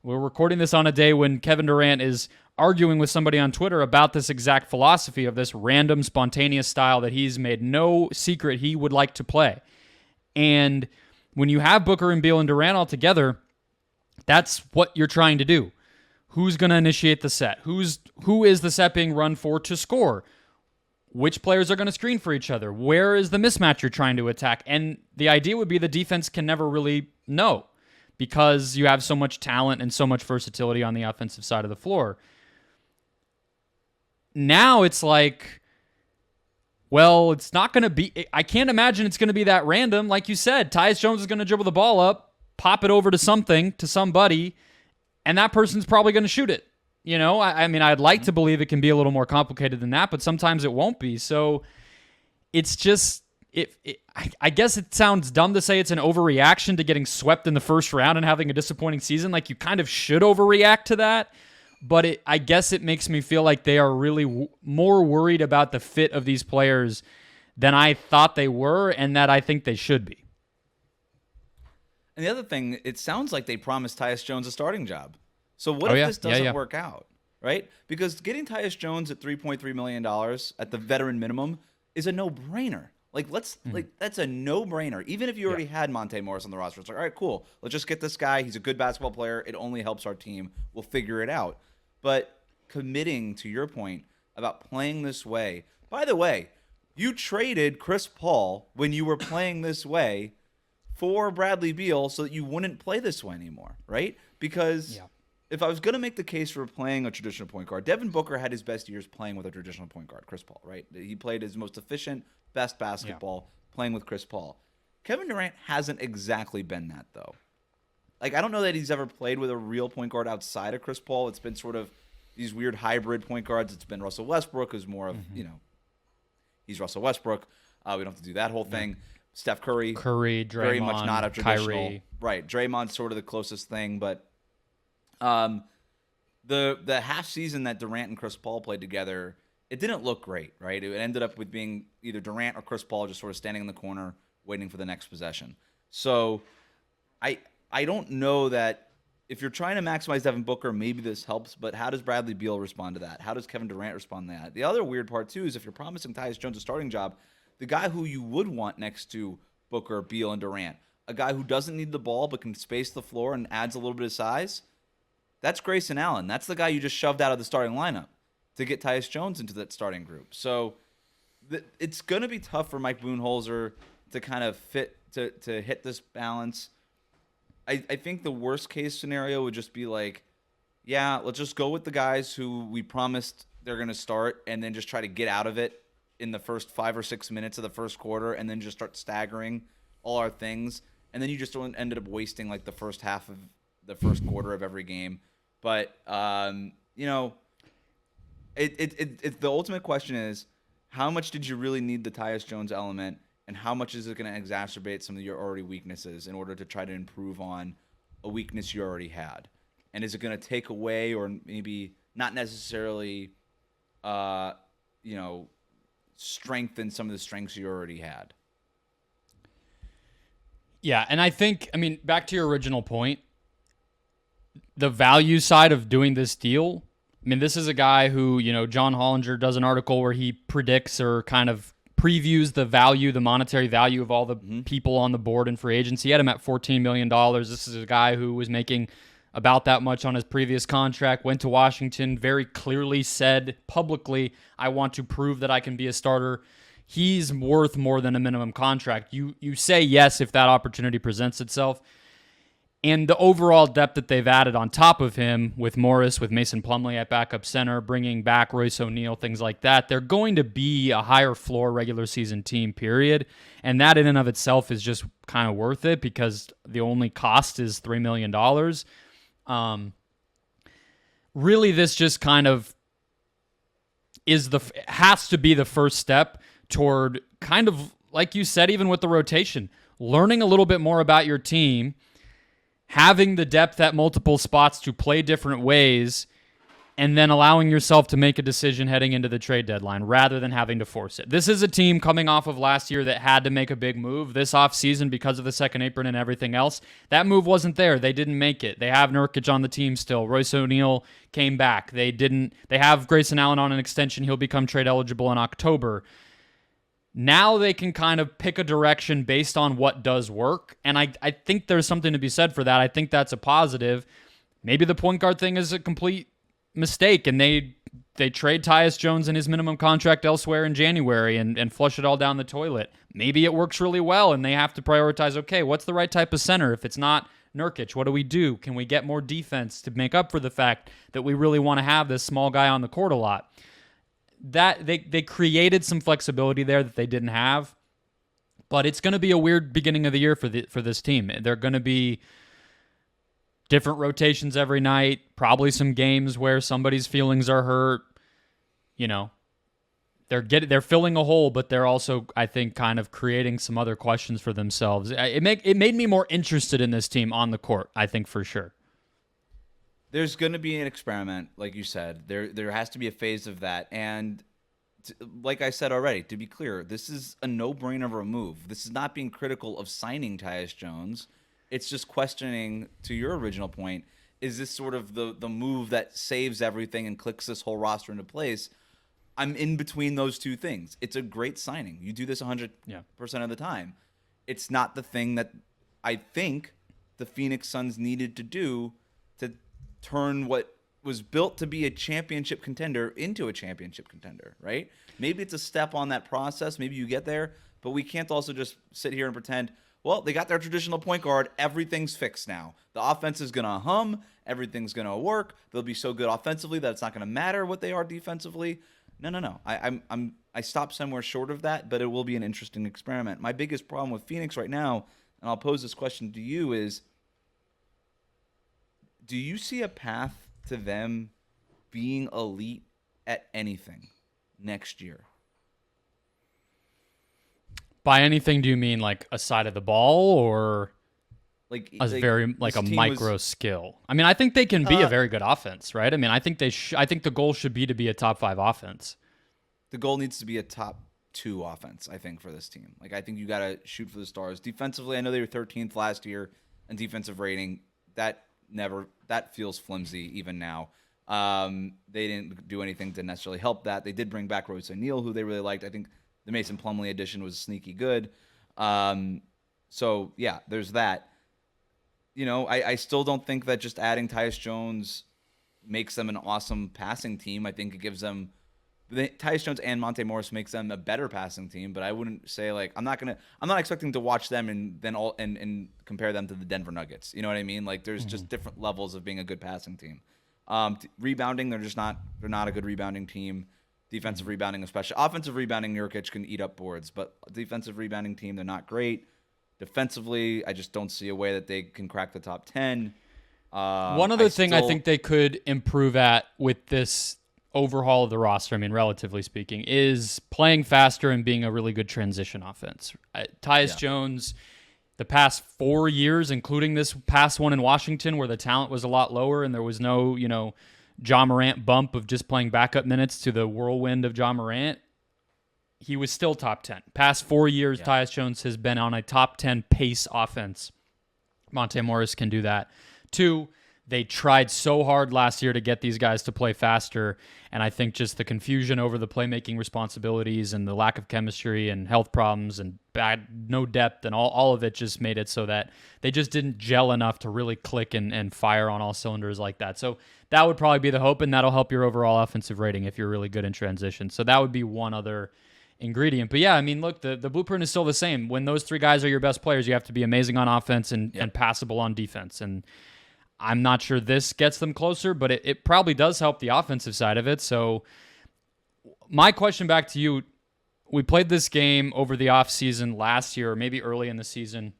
we're recording this on a day when Kevin Durant is arguing with somebody on Twitter about this exact philosophy of this random, spontaneous style that he's made no secret he would like to play. And when you have Booker and Beal and Durant all together, that's what you're trying to do. Who's going to initiate the set? Who is the set being run for to score? Which players are going to screen for each other? Where is the mismatch you're trying to attack? And the idea would be the defense can never really know because you have so much talent and so much versatility on the offensive side of the floor. Now it's like, well, it's not going to be... I can't imagine it's going to be that random. Like you said, Tyus Jones is going to dribble the ball up, pop it over to somebody, and that person's probably going to shoot it. I mean, I'd like to believe it can be a little more complicated than that, but sometimes it won't be. So it's just... I guess it sounds dumb to say it's an overreaction to getting swept in the first round and having a disappointing season. Like, you kind of should overreact to that. But I guess it makes me feel like they are really more worried about the fit of these players than I thought they were, and that I think they should be. And the other thing, it sounds like they promised Tyus Jones a starting job. So what if this doesn't work out, right? Because getting Tyus Jones at $3.3 million at the veteran minimum is a no-brainer. Like, that's a no-brainer. Even if you already had Monte Morris on the roster, it's like, all right, cool. Let's just get this guy. He's a good basketball player. It only helps our team. We'll figure it out. But committing to your point about playing this way. By the way, you traded Chris Paul when you were playing this way for Bradley Beal so that you wouldn't play this way anymore, right? Because if I was going to make the case for playing a traditional point guard, Devin Booker had his best years playing with a traditional point guard, Chris Paul, right? He played his most efficient, best basketball playing with Chris Paul. Kevin Durant hasn't exactly been that, though. Like, I don't know that he's ever played with a real point guard outside of Chris Paul. It's been sort of these weird hybrid point guards. It's been Russell Westbrook, who's more of, he's Russell Westbrook. We don't have to do that whole thing. Steph Curry. Draymond, very much not a traditional. Kyrie. Right. Draymond's sort of the closest thing, but the half season that Durant and Chris Paul played together, it didn't look great, right? It ended up with being either Durant or Chris Paul just sort of standing in the corner waiting for the next possession. So I don't know that if you're trying to maximize Devin Booker, maybe this helps, but how does Bradley Beal respond to that? How does Kevin Durant respond to that? The other weird part, too, is if you're promising Tyus Jones a starting job, the guy who you would want next to Booker, Beal, and Durant, a guy who doesn't need the ball but can space the floor and adds a little bit of size, that's Grayson Allen. That's the guy you just shoved out of the starting lineup to get Tyus Jones into that starting group. So it's going to be tough for Mike Budenholzer to kind of to hit this balance. I think the worst case scenario would just be like, yeah, let's just go with the guys who we promised they're going to start and then just try to get out of it in the first 5 or 6 minutes of the first quarter and then just start staggering all our things. And then you just ended up wasting like the first half of the first quarter of every game. But, the ultimate question is, how much did you really need the Tyus Jones element? And how much is it going to exacerbate some of your already weaknesses in order to try to improve on a weakness you already had? And is it going to take away or maybe not necessarily, strengthen some of the strengths you already had? Yeah, and I think, back to your original point, the value side of doing this deal, this is a guy who, John Hollinger does an article where he predicts or kind of previews the monetary value of all the people on the board in free agency. He had him at $14 million. This is a guy who was making about that much on his previous contract, went to Washington, very clearly said publicly, I want to prove that I can be a starter. He's worth more than a minimum contract. You say yes if that opportunity presents itself. And the overall depth that they've added on top of him with Morris, with Mason Plumlee at backup center, bringing back Royce O'Neal, things like that, they're going to be a higher floor regular season team, period. And that in and of itself is just kind of worth it because the only cost is $3 million. Really, this just kind of has to be the first step toward kind of, like you said, even with the rotation, learning a little bit more about your team, having the depth at multiple spots to play different ways, and then allowing yourself to make a decision heading into the trade deadline rather than having to force it. This is a team coming off of last year that had to make a big move this offseason because of the second apron and everything else. That move wasn't there. They didn't make it. They have Nurkic on the team still. Royce O'Neal came back. They have Grayson Allen on an extension. He'll become trade eligible in October. Now they can kind of pick a direction based on what does work, and I think there's something to be said for that. I think that's a positive. Maybe the point guard thing is a complete mistake, and they trade Tyus Jones and his minimum contract elsewhere in January and flush it all down the toilet. Maybe it works really well, and they have to prioritize, okay, what's the right type of center? If it's not Nurkic, what do we do? Can we get more defense to make up for the fact that we really want to have this small guy on the court a lot? That they created some flexibility there that they didn't have, but it's going to be a weird beginning of the year for this team. They're going to be different rotations every night, probably some games where somebody's feelings are hurt. You know, they're filling a hole, but they're also, I think, kind of creating some other questions for themselves. It made me more interested in this team on the court, I think, for sure. There's going to be an experiment, like you said. There has to be a phase of that. And like I said already, to be clear, this is a no-brainer of a move. This is not being critical of signing Tyus Jones. It's just questioning, to your original point, is this sort of the move that saves everything and clicks this whole roster into place? I'm in between those two things. It's a great signing. You do this 100% of the time. It's not the thing that I think the Phoenix Suns needed to do to turn what was built to be a championship contender into a championship contender, right? Maybe it's a step on that process. Maybe you get there, but we can't also just sit here and pretend, well, they got their traditional point guard. Everything's fixed now. The offense is going to hum. Everything's going to work. They'll be so good offensively that it's not going to matter what they are defensively. No. I stopped somewhere short of that, but it will be an interesting experiment. My biggest problem with Phoenix right now, and I'll pose this question to you, is do you see a path to them being elite at anything next year? By anything, do you mean like a side of the ball or like a micro skill? I mean, I think they can be a very good offense, right? I mean, I think I think the goal should be to be a top 5 offense. The goal needs to be a top 2 offense, I think, for this team. Like, I think you got to shoot for the stars. Defensively, I know they were 13th last year in defensive rating. That feels flimsy even now. They didn't do anything to necessarily help that. They did bring back Royce O'Neal, who they really liked. I think the Mason Plumlee addition was sneaky good. So, yeah, there's that. You know, I still don't think that just adding Tyus Jones makes them an awesome passing team. I think it gives them Tyus Jones and Monte Morris makes them a better passing team, but I wouldn't say like I'm not expecting to watch them and then and compare them to the Denver Nuggets. You know what I mean? Like there's just different levels of being a good passing team. Rebounding, they're not a good rebounding team. Defensive rebounding, especially offensive rebounding, Nurkic can eat up boards, but defensive rebounding team, they're not great. Defensively, I just don't see a way that they can crack the top 10. One other thing I think they could improve at with this overhaul of the roster, I mean, relatively speaking, is playing faster and being a really good transition offense. Tyus Jones, the past 4 years, including this past one in Washington where the talent was a lot lower and there was no, Ja Morant bump of just playing backup minutes to the whirlwind of Ja Morant, he was still top 10. Past 4 years, Tyus Jones has been on a top 10 pace offense. Monte Morris can do that. 2, They tried so hard last year to get these guys to play faster, and I think just the confusion over the playmaking responsibilities and the lack of chemistry and health problems and no depth and all of it just made it so that they just didn't gel enough to really click and fire on all cylinders like that. So that would probably be the hope, and that'll help your overall offensive rating if you're really good in transition. So that would be one other ingredient. But yeah, I mean, look, the blueprint is still the same. When those three guys are your best players, you have to be amazing on offense and passable on defense. And I'm not sure this gets them closer, but it probably does help the offensive side of it. So my question back to you, we played this game over the offseason last year, or maybe early in the season.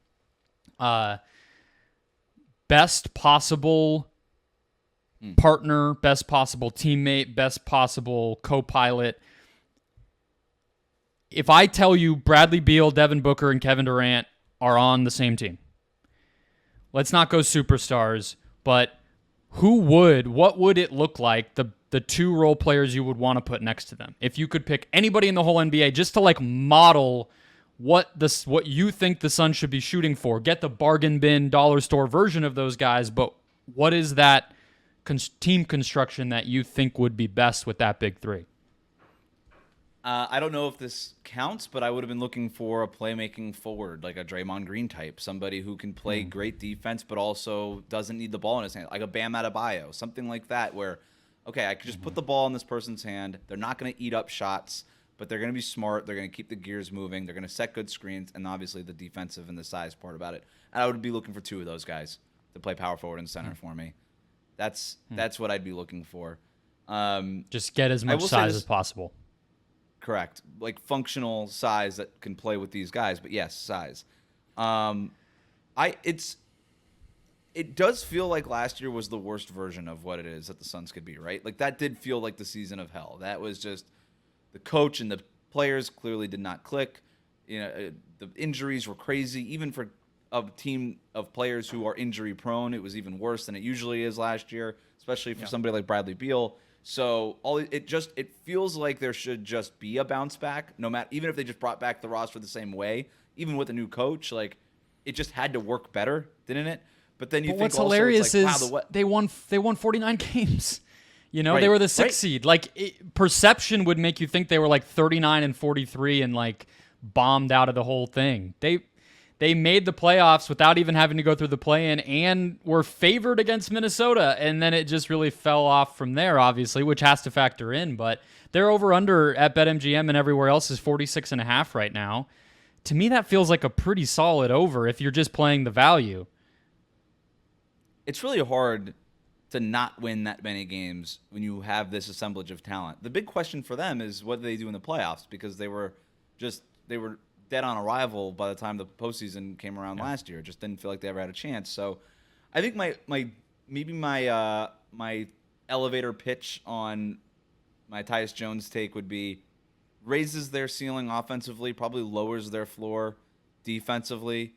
Best possible partner, best possible teammate, best possible co-pilot. If I tell you Bradley Beal, Devin Booker, and Kevin Durant are on the same team, let's not go superstars, but what would it look like, the two role players you would want to put next to them? If you could pick anybody in the whole NBA just to like model what you think the Suns should be shooting for, get the bargain bin dollar store version of those guys, but what is that team construction that you think would be best with that big three? I don't know if this counts, but I would have been looking for a playmaking forward, like a Draymond Green type, somebody who can play great defense but also doesn't need the ball in his hand, like a Bam Adebayo, something like that where, okay, I could just put the ball in this person's hand. They're not going to eat up shots, but they're going to be smart. They're going to keep the gears moving. They're going to set good screens, and obviously the defensive and the size part about it. And I would be looking for two of those guys to play power forward and center for me. That's what I'd be looking for. Just get as much size as possible. Correct. Like functional size that can play with these guys, but yes, size. It does feel like last year was the worst version of what it is that the Suns could be, right? Like that did feel like the season of hell. That was just the coach and the players clearly did not click. You know, the injuries were crazy. Even for a team of players who are injury prone, it was even worse than it usually is last year, especially for somebody like Bradley Beal. So it feels like there should just be a bounce back, no matter, even if they just brought back the roster the same way, even with a new coach, like it just had to work better, didn't it? But then think what's also hilarious it's like, is wow, they won 49 games. You know, Right, they were the 6th right. seed. Like perception would make you think they were like 39 and 43 and like bombed out of the whole thing. They made the playoffs without even having to go through the play-in and were favored against Minnesota. And then it just really fell off from there, obviously, which has to factor in. But their over-under at BetMGM and everywhere else is 46.5 right now. To me, that feels like a pretty solid over if you're just playing the value. It's really hard to not win that many games when you have this assemblage of talent. The big question for them is what do they do in the playoffs, because they were dead on arrival by the time the postseason came around last year. It just didn't feel like they ever had a chance. So I think my elevator pitch on my Tyus Jones take would be raises their ceiling offensively, probably lowers their floor defensively,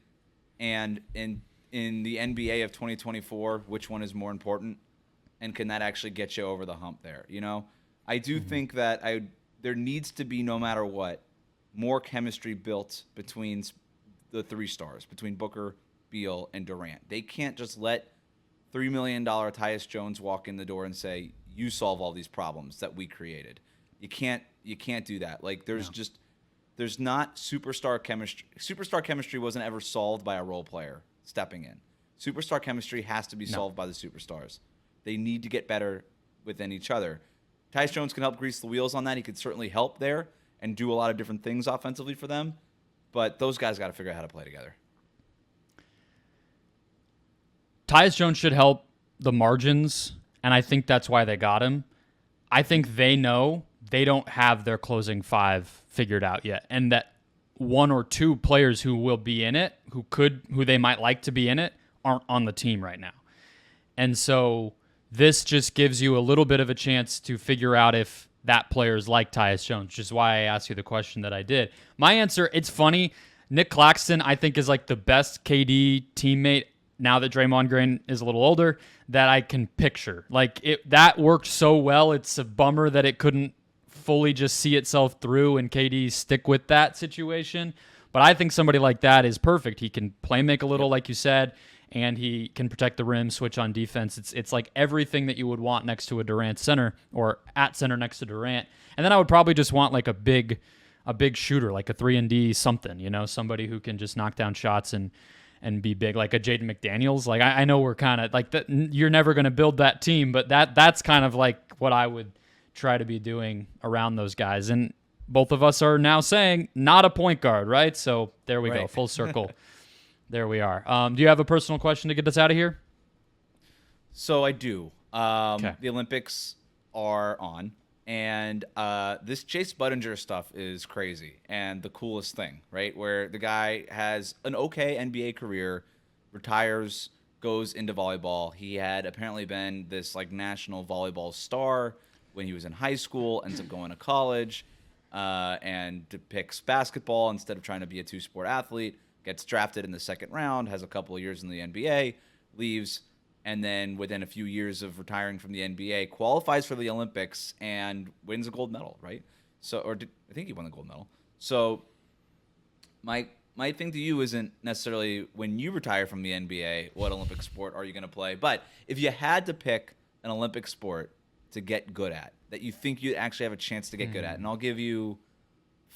and in the NBA of 2024, which one is more important, and can that actually get you over the hump there? You know, I do think that there needs to be, no matter what, more chemistry built between the three stars, between Booker, Beal, and Durant. They can't just let $3 million Tyus Jones walk in the door and say, you solve all these problems that we created. You can't do that. Like there's not superstar chemistry. Superstar chemistry wasn't ever solved by a role player stepping in. Superstar chemistry has to be solved by the superstars. They need to get better within each other. Tyus Jones can help grease the wheels on that. He could certainly help there and do a lot of different things offensively for them. But those guys got to figure out how to play together. Tyus Jones should help the margins, and I think that's why they got him. I think they know they don't have their closing five figured out yet, and that one or two players who will be in it, who they might like to be in it, aren't on the team right now. And so this just gives you a little bit of a chance to figure out if that player is like Tyus Jones, which is why I asked you the question that I did. My answer, it's funny. Nick Claxton, I think, is like the best KD teammate now that Draymond Green is a little older that I can picture. Like that worked so well. It's a bummer that it couldn't fully just see itself through and KD stick with that situation. But I think somebody like that is perfect. He can play make a little, like you said, and he can protect the rim, switch on defense. It's like everything that you would want next to a Durant center, or at center next to Durant. And then I would probably just want like a big shooter, like a 3-and-D something, somebody who can just knock down shots and be big, like a Jaden McDaniels. Like I know we're kind of like that. You're never going to build that team, but that's kind of like what I would try to be doing around those guys. And both of us are now saying not a point guard, right? So there we go, full circle. There we are. Do you have a personal question to get us out of here? So I do. Okay. The Olympics are on, and this Chase Budinger stuff is crazy and the coolest thing, right? Where the guy has an okay NBA career, retires, goes into volleyball. He had apparently been this like national volleyball star when he was in high school, ends up going to college, and picks basketball instead of trying to be a two-sport athlete, gets drafted in the second round, has a couple of years in the NBA, leaves, and then within a few years of retiring from the NBA, qualifies for the Olympics and wins a gold medal, right? So, I think he won the gold medal. So my thing to you isn't necessarily when you retire from the NBA, what Olympic sport are you going to play? But if you had to pick an Olympic sport to get good at, that you think you'd actually have a chance to get good at, and I'll give you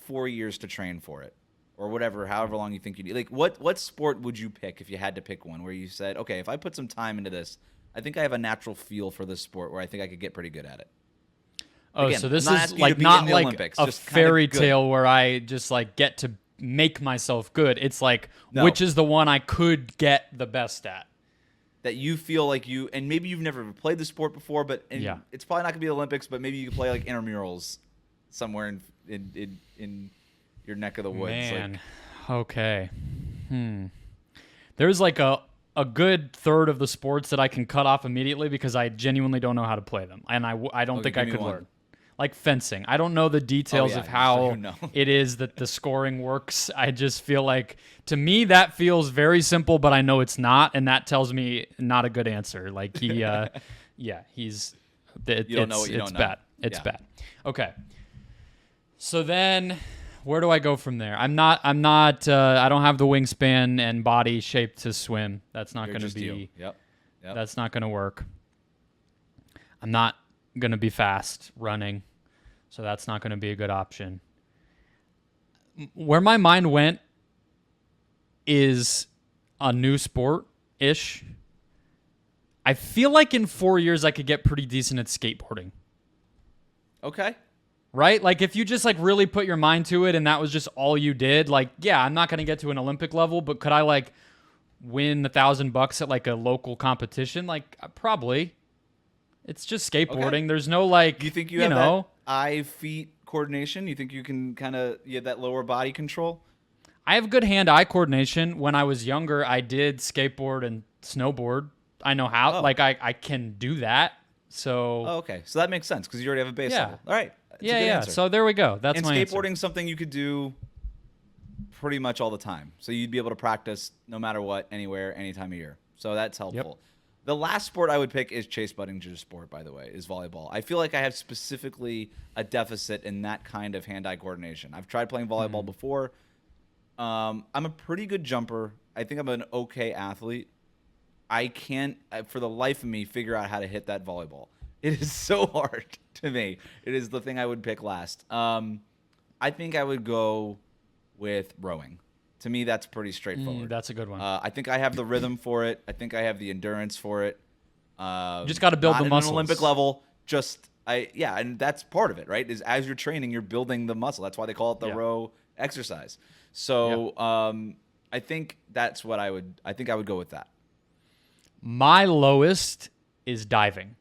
4 years to train for it, or whatever, however long you think you need. Like, what sport would you pick if you had to pick one where you said, okay, if I put some time into this, I think I have a natural feel for this sport where I think I could get pretty good at it? Oh, Again, so this I'm is like not like Olympics, a just fairy kinda good. tale where I just like get to make myself good. It's like, No. which is the one I could get the best at. That you feel like you, and maybe you've never played the sport before, but Yeah. it's probably not going to be the Olympics, but maybe you could play like intramurals somewhere in your neck of the woods. Man, Like, okay. There's like a good third of the sports that I can cut off immediately because I genuinely don't know how to play them, and I don't think I give me could one. learn. Like fencing, I don't know the details yeah, of how you know. it is that the scoring works. I just feel like, to me, that feels very simple, but I know it's not, and that tells me not a good answer. Like he, yeah, he's. You don't know what you it's don't know. bad. It's Yeah. bad. Okay. So then, where do I go from there? I don't have the wingspan and body shape to swim. That's not You're going to just be. you. Yep. That's not going to work. I'm not going to be fast running, so that's not going to be a good option. Where my mind went is a new sport-ish. I feel like in 4 years I could get pretty decent at skateboarding. Okay. Right? Like if you just like really put your mind to it and that was just all you did, like, yeah, I'm not going to get to an Olympic level, but could I like win $1,000 at like a local competition? Like probably. It's just skateboarding. Okay. There's no like, Do you think you have that eye-feet coordination? You think you can you have that lower body control? I have good hand-eye coordination. When I was younger, I did skateboard and snowboard. I know how. Oh. Like I can do that. So Oh, okay. So that makes sense because you already have a base Yeah. level. All right. That's a yeah. good answer. So there we go. That's and my skateboarding answer. is something you could do pretty much all the time. So you'd be able to practice no matter what, anywhere, any time of year. So that's helpful. The last sport I would pick is Chase Budinger's sport, by the way, is volleyball. I feel like I have specifically a deficit in that kind of hand-eye coordination. I've tried playing volleyball before. I'm a pretty good jumper. I think I'm an okay athlete. I can't, for the life of me, figure out how to hit that volleyball. It is so hard to me. It is the thing I would pick last. I think I would go with rowing. To me, that's pretty straightforward. That's a good one. I think I have the rhythm for it. I think I have the endurance for it. Just got to build the not muscles. at an Olympic level. And that's part of it, right? Is as you're training, you're building the muscle. That's why they call it the row exercise. So I think that's what I would go with that. My lowest is diving.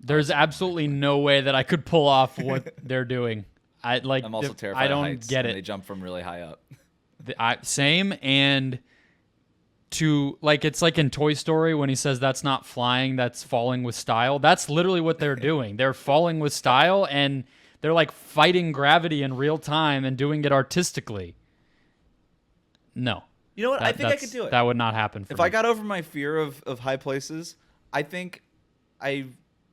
There's absolutely no way that I could pull off what they're doing. I'm also terrified I don't of heights get when it. they jump from really high up. Same, and to like it's like in Toy Story when he says that's not flying, that's falling with style. That's literally what they're doing. They're falling with style, and they're like fighting gravity in real time and doing it artistically. No. You know what? I think I could do it. That would not happen for If me. I got over my fear of high places, I think I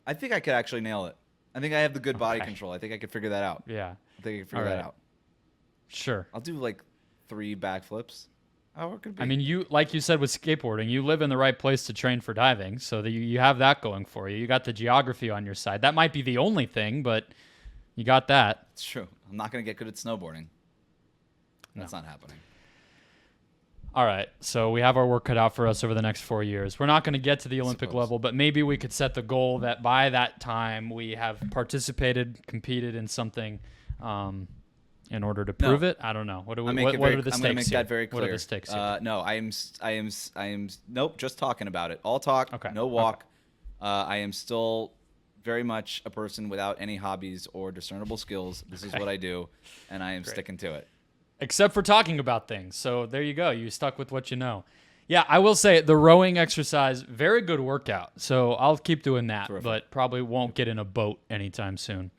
could actually nail it. I think I have the good body control. I think I could figure that out. Yeah. I think I could figure that out. Sure. I'll do like 3 backflips. How it could be. I mean, you like you said with skateboarding, you live in the right place to train for diving, so that you have that going for you. You got the geography on your side. That might be the only thing, but you got that. It's true. I'm not going to get good at snowboarding. That's not happening. All right, so we have our work cut out for us over the next 4 years. We're not going to get to the Olympic level, but maybe we could set the goal that by that time we have participated, competed in something in order to prove it. I don't know. What are the stakes I'm going to make here? that very clear. What are the stakes here? No, I am. Nope, just talking about it. All talk, Okay. no walk. I am still very much a person without any hobbies or discernible skills. This is what I do, and I am sticking to it. Except for talking about things. So there you go. You stuck with what you know. Yeah, I will say the rowing exercise, very good workout. So I'll keep doing that, but probably won't get in a boat anytime soon.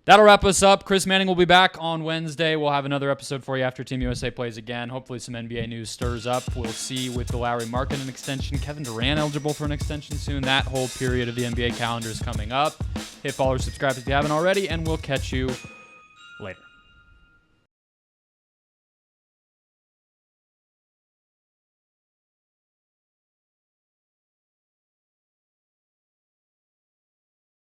That'll wrap us up. Chris Manning will be back on Wednesday. We'll have another episode for you after Team USA plays again. Hopefully some NBA news stirs up. We'll see with the Lowry Markkanen extension. Kevin Durant eligible for an extension soon. That whole period of the NBA calendar is coming up. Hit follow or subscribe if you haven't already, and we'll catch you later.